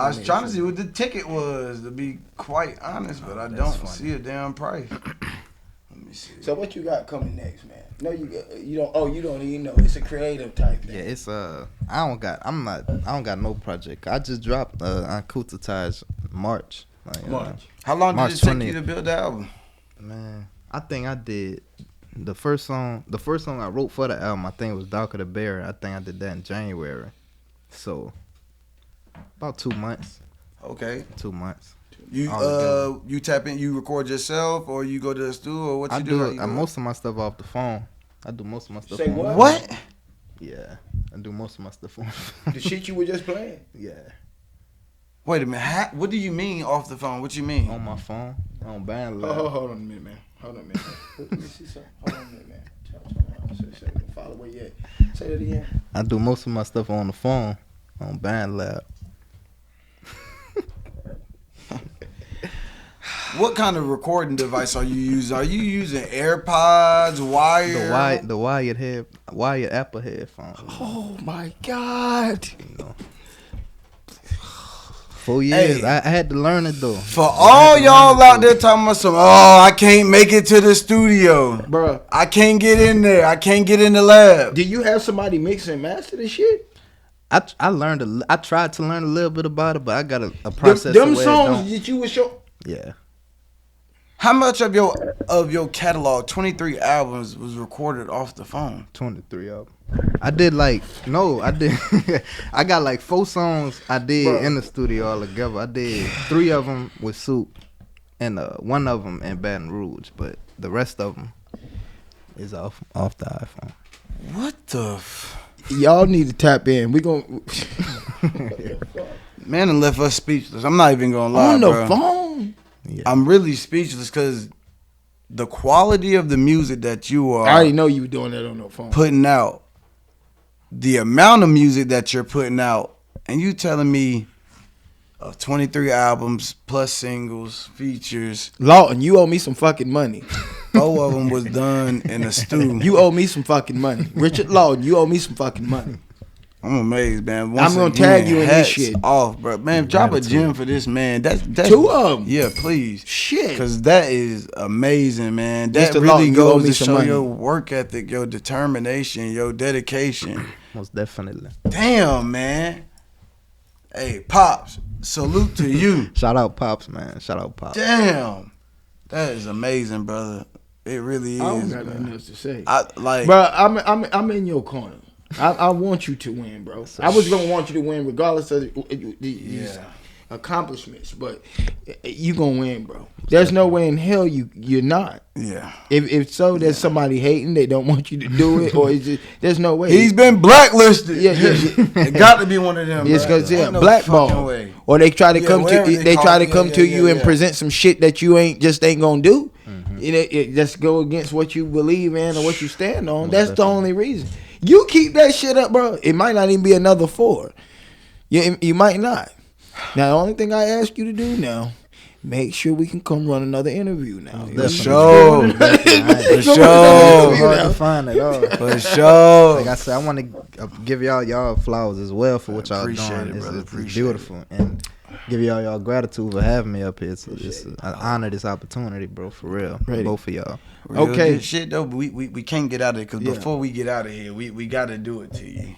was trying to see what the ticket was, to be quite honest, but I don't see a damn price. Let me see. So what you got coming next, man? No, you don't even know. It's a creative type thing. Yeah, it's I don't got no project. I just dropped ENKUTATASH March. March. How long did March it take 20th. you to build the album? Man, I think I did the first song I wrote for the album, I think it was Darker the Bear. I think I did that in January. So about 2 months. Okay. 2 months. You tap in, you record yourself, or you go to the studio, or what you do? Most of my stuff off the phone. I do most of my stuff. Say on the what? phone. What? Yeah, I do most of my stuff on. The shit you were just playing. Yeah, Wait a minute. What do you mean off the phone? What you mean? on my phone, on BandLab. Hold on a minute, man. Let me see something. Hold on a minute, man. Say, follow where you at. Say that again. I do most of my stuff on the phone, on BandLab. What kind of recording device are you using? Are you using AirPods, wire? The wired Apple headphones. Oh my God. You know. 4 years. Hey. I had to learn it though. For all y'all out there talking about I can't make it to the studio. Bruh. I can't get in there. I can't get in the lab. Do you have somebody mix and master this shit? I tried to learn a little bit about it, but I got a process. Them songs that you would show. Yeah. How much of your catalog, 23 albums, was recorded off the phone? 23 of them. I did I got like 4 songs I did in the studio all together. I did 3 of them with Soup and 1 of them in Baton Rouge, but the rest of them is off the iPhone. What the Y'all need to tap in. We gon' Man done left us speechless. I'm not even gonna lie, on the bro. phone. Yeah. I'm really speechless because the quality of the music that you are I already know you were doing that on the phone. putting out, the amount of music that you're putting out, and you telling me 23 albums plus singles, features, Lawton, you owe me some fucking money. 4 of them was done in a stew. You owe me some fucking money. Richard Lawton, you owe me some fucking money. I'm amazed, man. I'm gonna tag you in this hats shit. off, bro. Man, drop a gem for this man. That's 2 of them. Yeah, please. Shit. Because that is amazing, man. That Mr. really Lawton, you owe goes me to some show money. your work ethic, your determination, your dedication. Most definitely. Damn, man. Hey, Pops, salute to you. Shout out Pops, man. Shout out Pops. Damn. That is amazing, brother. It really is. I don't got man. nothing else to say. Like, Bro, I'm in your corner. I want you to win, bro. I was gonna want you to win regardless of these accomplishments, but you gonna win, bro. There's no way in hell you're not. yeah. If so, there's somebody hating. They don't want you to do it, or there's no way. He's been blacklisted. Yeah. It got to be one of them. It's bro. because Ain't no blackball, fucking way. or they try to come whatever to they call try it. to come to you and present some shit that you ain't gonna do. Mm-hmm. It just go against what you believe in or what you stand on. That's the only reason. You keep that shit up, bro. It might not even be another 4. You might not. Now, the only thing I ask you to do now make sure we can come run another interview now. For sure. For sure. Hard to find at all. For sure. Like I said, I want to give y'all flowers as well for what y'all doing. It's beautiful. And give y'all gratitude for having me up here. It's an honor, this opportunity, bro, for real. Ready. Both of y'all. Real Okay. good shit though, but we can't get out of it because before we get out of here, we got to do it to you.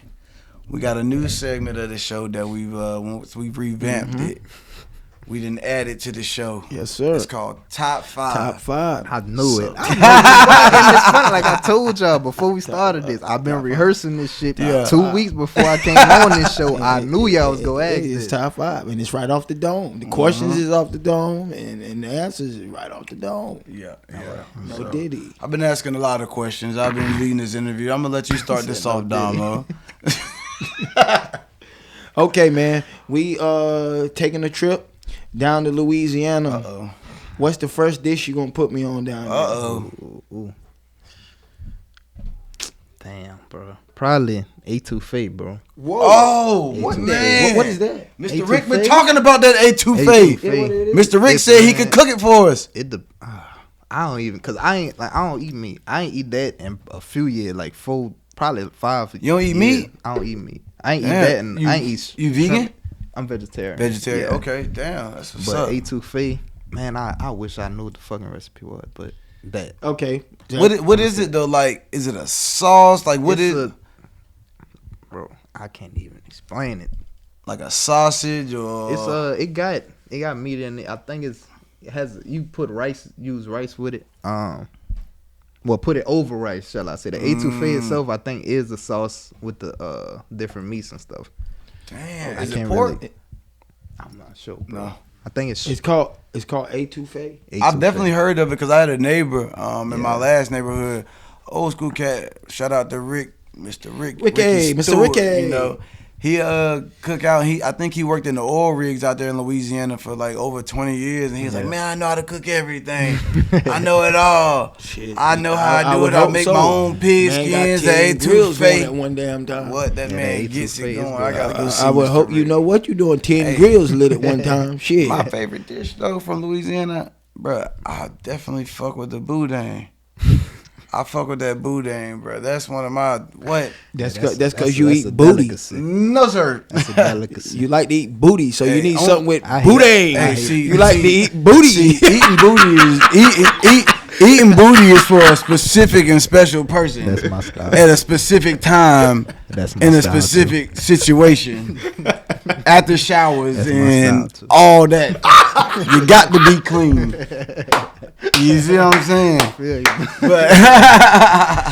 We got a new segment of the show that we've revamped it. We didn't add it to the show. Yes, sir. It's called Top 5. Top 5. I knew it. And it's funny, like I told y'all before we started this, I've been rehearsing this shit 2 weeks before I came on this show. I knew y'all was going to ask It's this. top 5, and it's right off the dome. The questions is off the dome, and the answers is right off the dome. Yeah. No Diddy. I've been asking a lot of questions. I've been leading this interview. I'm gonna let you start this off, Damo. Okay, man. We taking a trip down to Louisiana. Uh-oh. What's the first dish you gonna put me on down there? Ooh. Damn, bro. Probably A2Fate, bro. Whoa. Oh, What man. what is that? Mr. A2 Rick been Fate? talking about that A2Fate. A2Fate. Mr. Rick said he could cook it for us. I don't even, cause I don't eat meat. I ain't eat that in a few years, like 4, probably 5. You don't eat years. meat? I don't eat meat. I ain't eat Damn. that, and I ain't eat. You vegan? shrimp. I'm vegetarian. Vegetarian. Yeah. Okay, damn. That's what's But up. A2Fate, man, I wish I knew what the fucking recipe was, but that. Okay. What is it though? Like, is it a sauce? Like, what It's is? Bro, I can't even explain it. Like a sausage or? It's it got meat in it. I think it has, you put use rice with it. Well, put it over rice, shall I say? The A2Fate itself, I think, is a sauce with the different meats and stuff. Damn. I Is it can't pork? really- I'm not sure, bro. No. I think it's It's called A2Fay. I've definitely heard of it because I had a neighbor in my last neighborhood, old school cat. Shout out to Rick, Mr. Ricky Mr. Stewart, Ricky. You know, he cook out. I think he worked in the oil rigs out there in Louisiana for like over 20 years, and he was like, man, I know how to cook everything. I know it all. Shit. I know how I do would it. I hope make so. my own pig Man skins. got 10 grills going at A2Fate. one damn time. What that Yeah, man the gets it A2Fate is going. good. I gotta go see. I would Mr. hope you Rick. know what you doing. 10 Hey. grills lit at one time. Shit. My favorite dish though from Louisiana, bruh, I definitely fuck with the boudin. I fuck with that boudin, bro. That's one of my That's Yeah, because you that's eat a booty. delicacy. No, sir. That's a delicacy. You like to eat booty, so you Hey, need on- something with I hear- booty. I hear- see, you like see- to eat booty. See, eating booty is eating booty is for a specific and special person. That's my style. At a specific time, That's my in a style, specific situation, after showers That's my and style, too. all that. You got to be clean. You see what I'm saying? But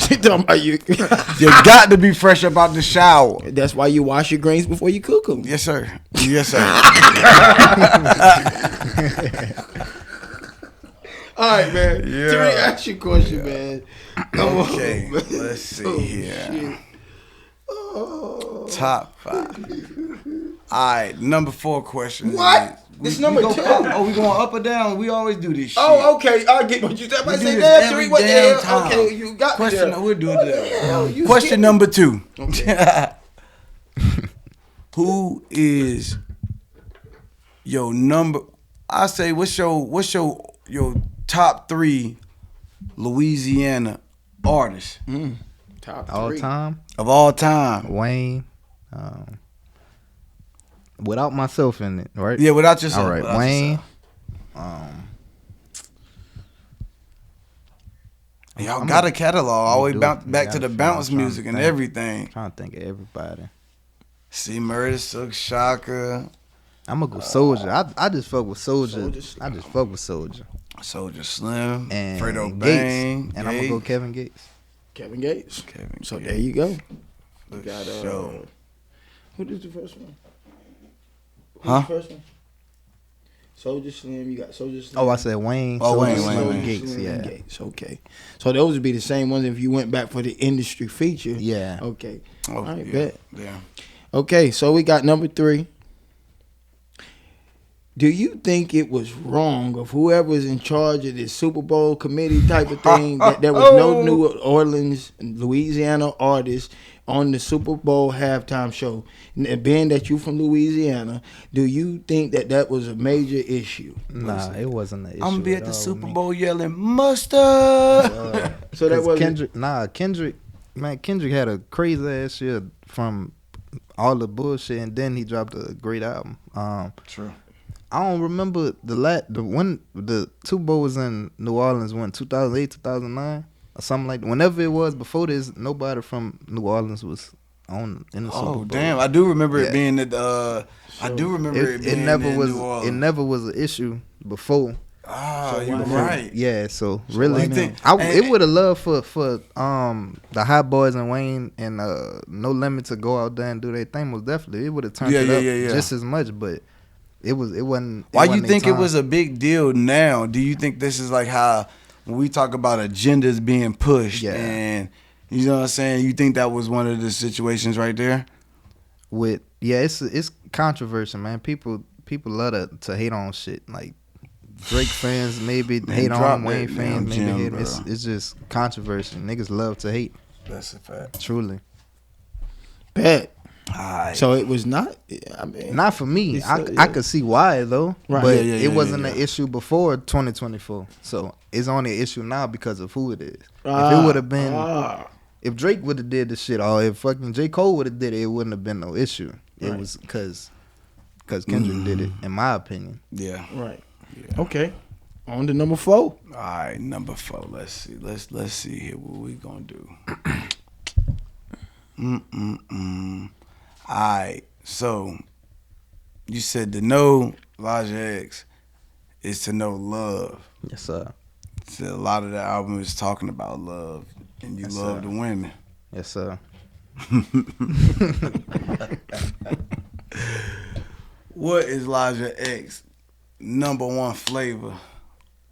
She talking about you. you got to be fresh up out the shower. That's why you wash your greens before you cook them. Yes, sir. Yes, sir. All right, man. Yeah. Tariq, ask your question, man. Okay, let's see here. Top 5. All right, number 4 question. What? This number 2. We going up or down? We always do this shit. Oh, okay. I get what you said. I We do say this that, every Tariq. What the damn hell? time. Okay, you got Question, me there. we'll do What the it. hell? You Question skipped number 2. Okay. Who is your number? I say, what's your top 3 Louisiana artists Top All 3. time, of all time? Wayne. Without myself in it, right? Yeah, without yourself. All right, without Wayne. yourself. Y'all got a catalog. Always do. bounce back Yeah, to the I'm bounce trying to music and think. everything. Trying to think of everybody. See, Murder, Silk, Shaka, I'm gonna go Soldier. I just fuck with Soldier. Soulja Slim. I just fuck with Soldier Soldier Slim, and Fredo Gates. Bang, And I'm gonna go Kevin Gates. Kevin Gates. Kevin So Gates. there you go. For You got sure. who did the first one? Who's Huh? the first one? Soldier Slim. You got Soldier Slim. Oh, I said Wayne. Oh, Soldier, Wayne, Slim, Wayne. Gates. Slim, Yeah. and Gates. Okay. So those would be the same ones if you went back for the industry feature. Yeah. Okay. Oh, All right, yeah. bet. Yeah. Okay, so we got number 3. Do you think it was wrong of whoever's in charge of this Super Bowl committee type of thing that there was no New Orleans, Louisiana artists on the Super Bowl halftime show, and being that you from Louisiana, do you think that was a major issue? Nah, it wasn't an issue. I'm gonna be at all the with Super me. Bowl yelling mustard. So that was Kendrick had a crazy ass year from all the bullshit, and then he dropped a great album. True. I don't remember when the Super Bowl was in New Orleans, when 2008, 2009 or something like that. Whenever it was before this, nobody from New Orleans was in the Super Bowl. Oh damn! I do remember it Yeah. being at. I do remember it being never in was New Orleans. it never was an issue before. Ah, you're why not? right. Yeah, so really, you think- it would have loved for the Hot Boys and Wayne and No Limit to go out there and do their thing. Most definitely, it would have turned it up just as much. But it wasn't. Why you think it was a big deal now? Do you think this is like how when we talk about agendas being pushed and you know what I'm saying? You think that was one of the situations right there? It's controversy, man. People love to hate on shit. Like Drake fans maybe hate on Wayne fans, maybe hate. It's just controversy. Niggas love to hate. That's a fact. Truly. bad. Alright. So it was not. I mean, Not for me. It's, I could see why though, Right. but Yeah, it wasn't yeah. an issue before 2024. So it's only an issue now because of who it is. If Ah, it would have been, ah. if Drake would have did the shit, or if fucking J. Cole would have did it, it wouldn't have been no issue. It Right. was because Kendrick did it, in my opinion. Yeah. Right. Okay. On to number 4. All right, number 4. Let's see. Let's see here what we gonna do. All right. So you said to know Elijah X is to know love. Yes, sir. So a lot of the album is talking about love, and you Yes, love sir. the women. Yes, sir. What is Elijah X number 1 flavor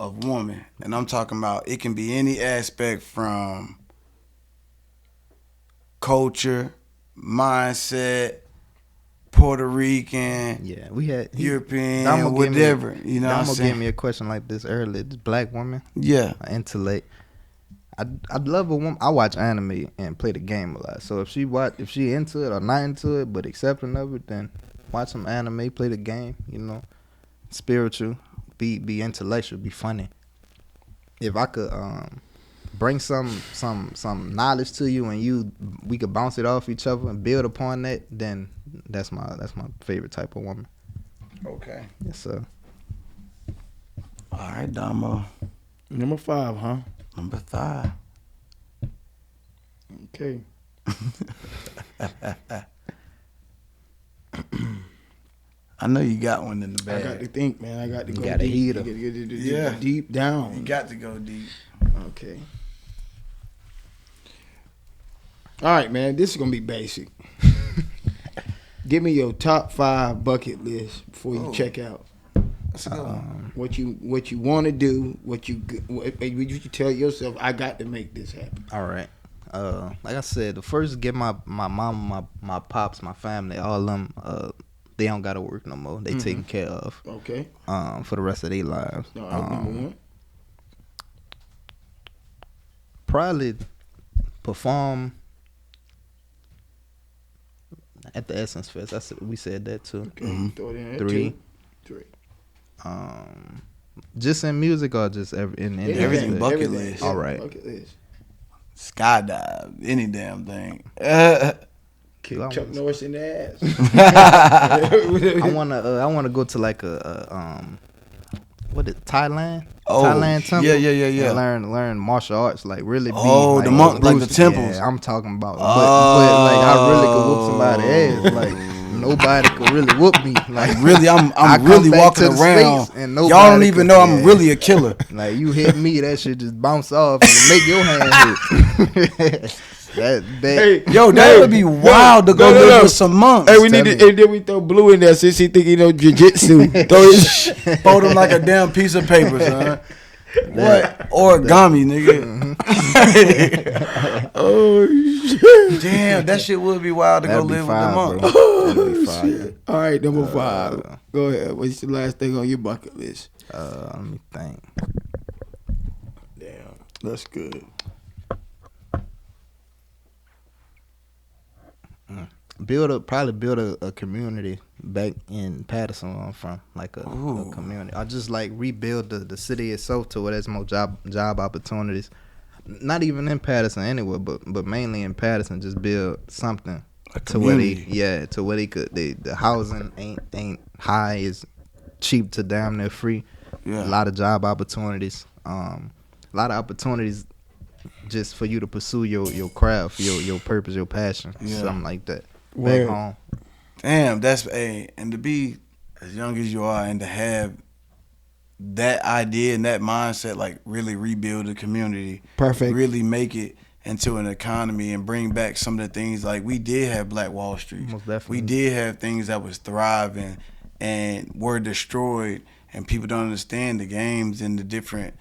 of woman? And I'm talking about it can be any aspect from culture, mindset, Puerto Rican, Yeah, we had European, Damo gave me a- whatever. You know what I'm Damo saying? gave me a question like this earlier. This black woman, Yeah. intellect. I'd love a woman. I watch anime and play the game a lot. So if she into it or not into it, but accepting of it, then watch some anime, play the game. You know, spiritual, be intellectual, be funny. If I could bring some knowledge to you and we could bounce it off each other and build upon that, then that's my favorite type of woman. Okay. Yes, sir. All right, Damo. Number 5, huh? Number 5. Okay. I know you got one in the I bag. got to think, man. I got to You go got a deep. heater. You gotta get Yeah. deep down. You got to go deep. Okay. All right, man. This is gonna be basic. Give me your top 5 bucket list before you check out. Let's go. What you want to do. What you tell yourself. I got to make this happen. All right. Like I said, the first get my mom, my pops, my family, all of them. They don't gotta work no more. They taken care of. Okay. For the rest of their lives. All right. Number 1. Probably perform at the Essence Fest. We said that too. Okay. Throw it in there. 3. 3. Just in music or just in Everything bucket Everything. list. Yeah, All right. Bucket list. Skydive, any damn thing. Kick Well, I Chuck was- Norris in the ass. I wanna go to like a what is Thailand? Oh, Thailand temple. yeah. And learn martial arts, like really. Be Oh, like, the monk, like the Bruce- temples. Yeah, I'm talking about. But like I really could whoop somebody's ass. Like nobody could really whoop me. Like Really, I'm I come really back walking to the around. States and Y'all nobody don't even could- know I'm yeah. really a killer. Like you hit me, that shit just bounce off and make your hand hit. that Yo, that would be wild to go live with some monks. Hey, we need Tell to, me. and then we throw Blue in there since he think he know jujitsu. Throw his Fold them like a damn piece of paper, son. What? Origami, nigga. oh shit! Damn, that shit would be wild to go that'd be live fire, with the monks. bro. That'd be fire. All right, number 5. Go ahead. What's the last thing on your bucket list? Let me think. Damn, that's good. probably build a community back in Patterson where I'm from, like a community. I just like rebuild the city itself to where there's more job opportunities. Not even in Patterson anywhere, but mainly in Patterson. Just build something to where they could. The housing ain't high, is cheap to damn near free. Yeah. A lot of job opportunities. A lot of opportunities just for you to pursue your craft, your purpose, your passion, something like that. Back home. Damn, and to be as young as you are and to have that idea and that mindset, like really rebuild the community. Perfect. Really make it into an economy and bring back some of the things, like we did have Black Wall Street. Most definitely. We did have things that was thriving and were destroyed, and people don't understand the games and the different,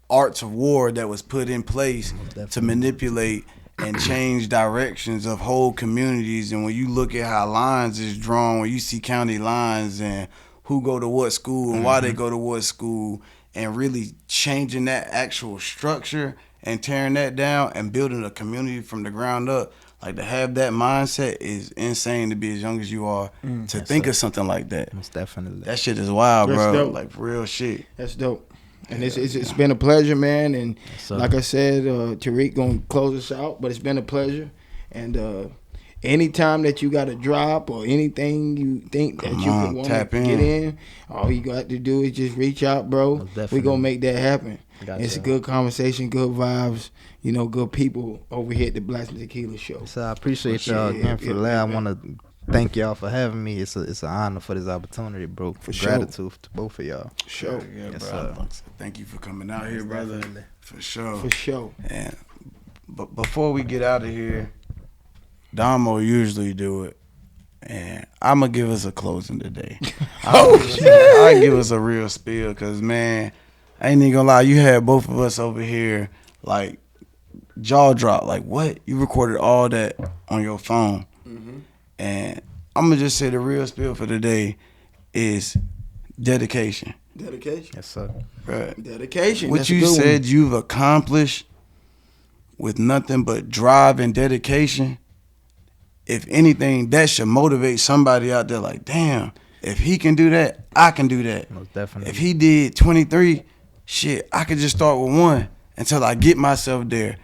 arts of war that was put in place to manipulate and change directions of whole communities. And when you look at how lines is drawn, when you see county lines and who go to what school and why they go to what school, and really changing that actual structure and tearing that down and building a community from the ground up, like to have that mindset is insane to be as young as you are to think of something like that. Most definitely. That shit is wild, That's bro. dope. Like real shit. That's dope. And it's been a pleasure, man. And like I said, Tariq gonna close us out, but it's been a pleasure. And anytime that you got a drop or anything you think that you could want to get in, all you got to do is just reach out, bro. We gonna make that happen. Gotcha. It's a good conversation, good vibes, good people over here at the Blacks and Tequila Show. So I appreciate y'all again for that. I want to thank y'all for having me. It's an honor for this opportunity, bro. For gratitude to both of y'all. Sure. Yeah, yes, bro. Thank you for coming out here, brother. For sure. For sure. And but before we get out of here, Damo usually do it, and I'm gonna give us a closing today. I give us a real spiel, cause man, I ain't even gonna lie. You had both of us over here like jaw drop. Like what? You recorded all that on your phone, and I'm gonna just say the real spiel for today is dedication. Dedication. Yes, sir. Right. Dedication. What That's a you good said one. you've accomplished with nothing but drive and dedication. If anything, that should motivate somebody out there like, damn, if he can do that, I can do that. Most definitely. If he did 23, shit, I could just start with 1 until I get myself there.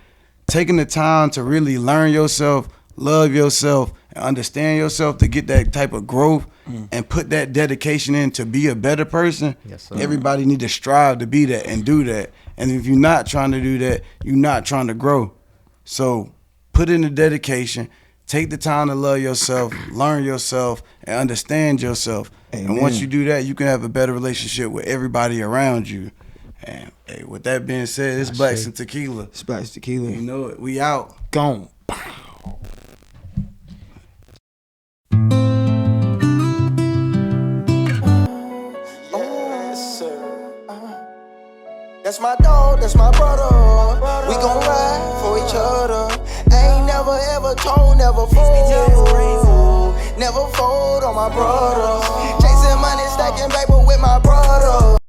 Taking the time to really learn yourself, love yourself, and understand yourself to get that type of growth and put that dedication in to be a better person. Yes, sir. Everybody need to strive to be that and do that. And if you're not trying to do that, you're not trying to grow. So put in the dedication. Take the time to love yourself, learn yourself, and understand yourself. Amen. And once you do that, you can have a better relationship with everybody around you. And hey, with that being said, it's Blacks and Tequila. It's Blacks Tequila. You know it. We out. Gone. Yes, sir. That's my dog, that's my brother. We gon' ride for each other. Ain't never ever told, never fold. Never fold on my brother. Chasing money, stacking paper with my brother.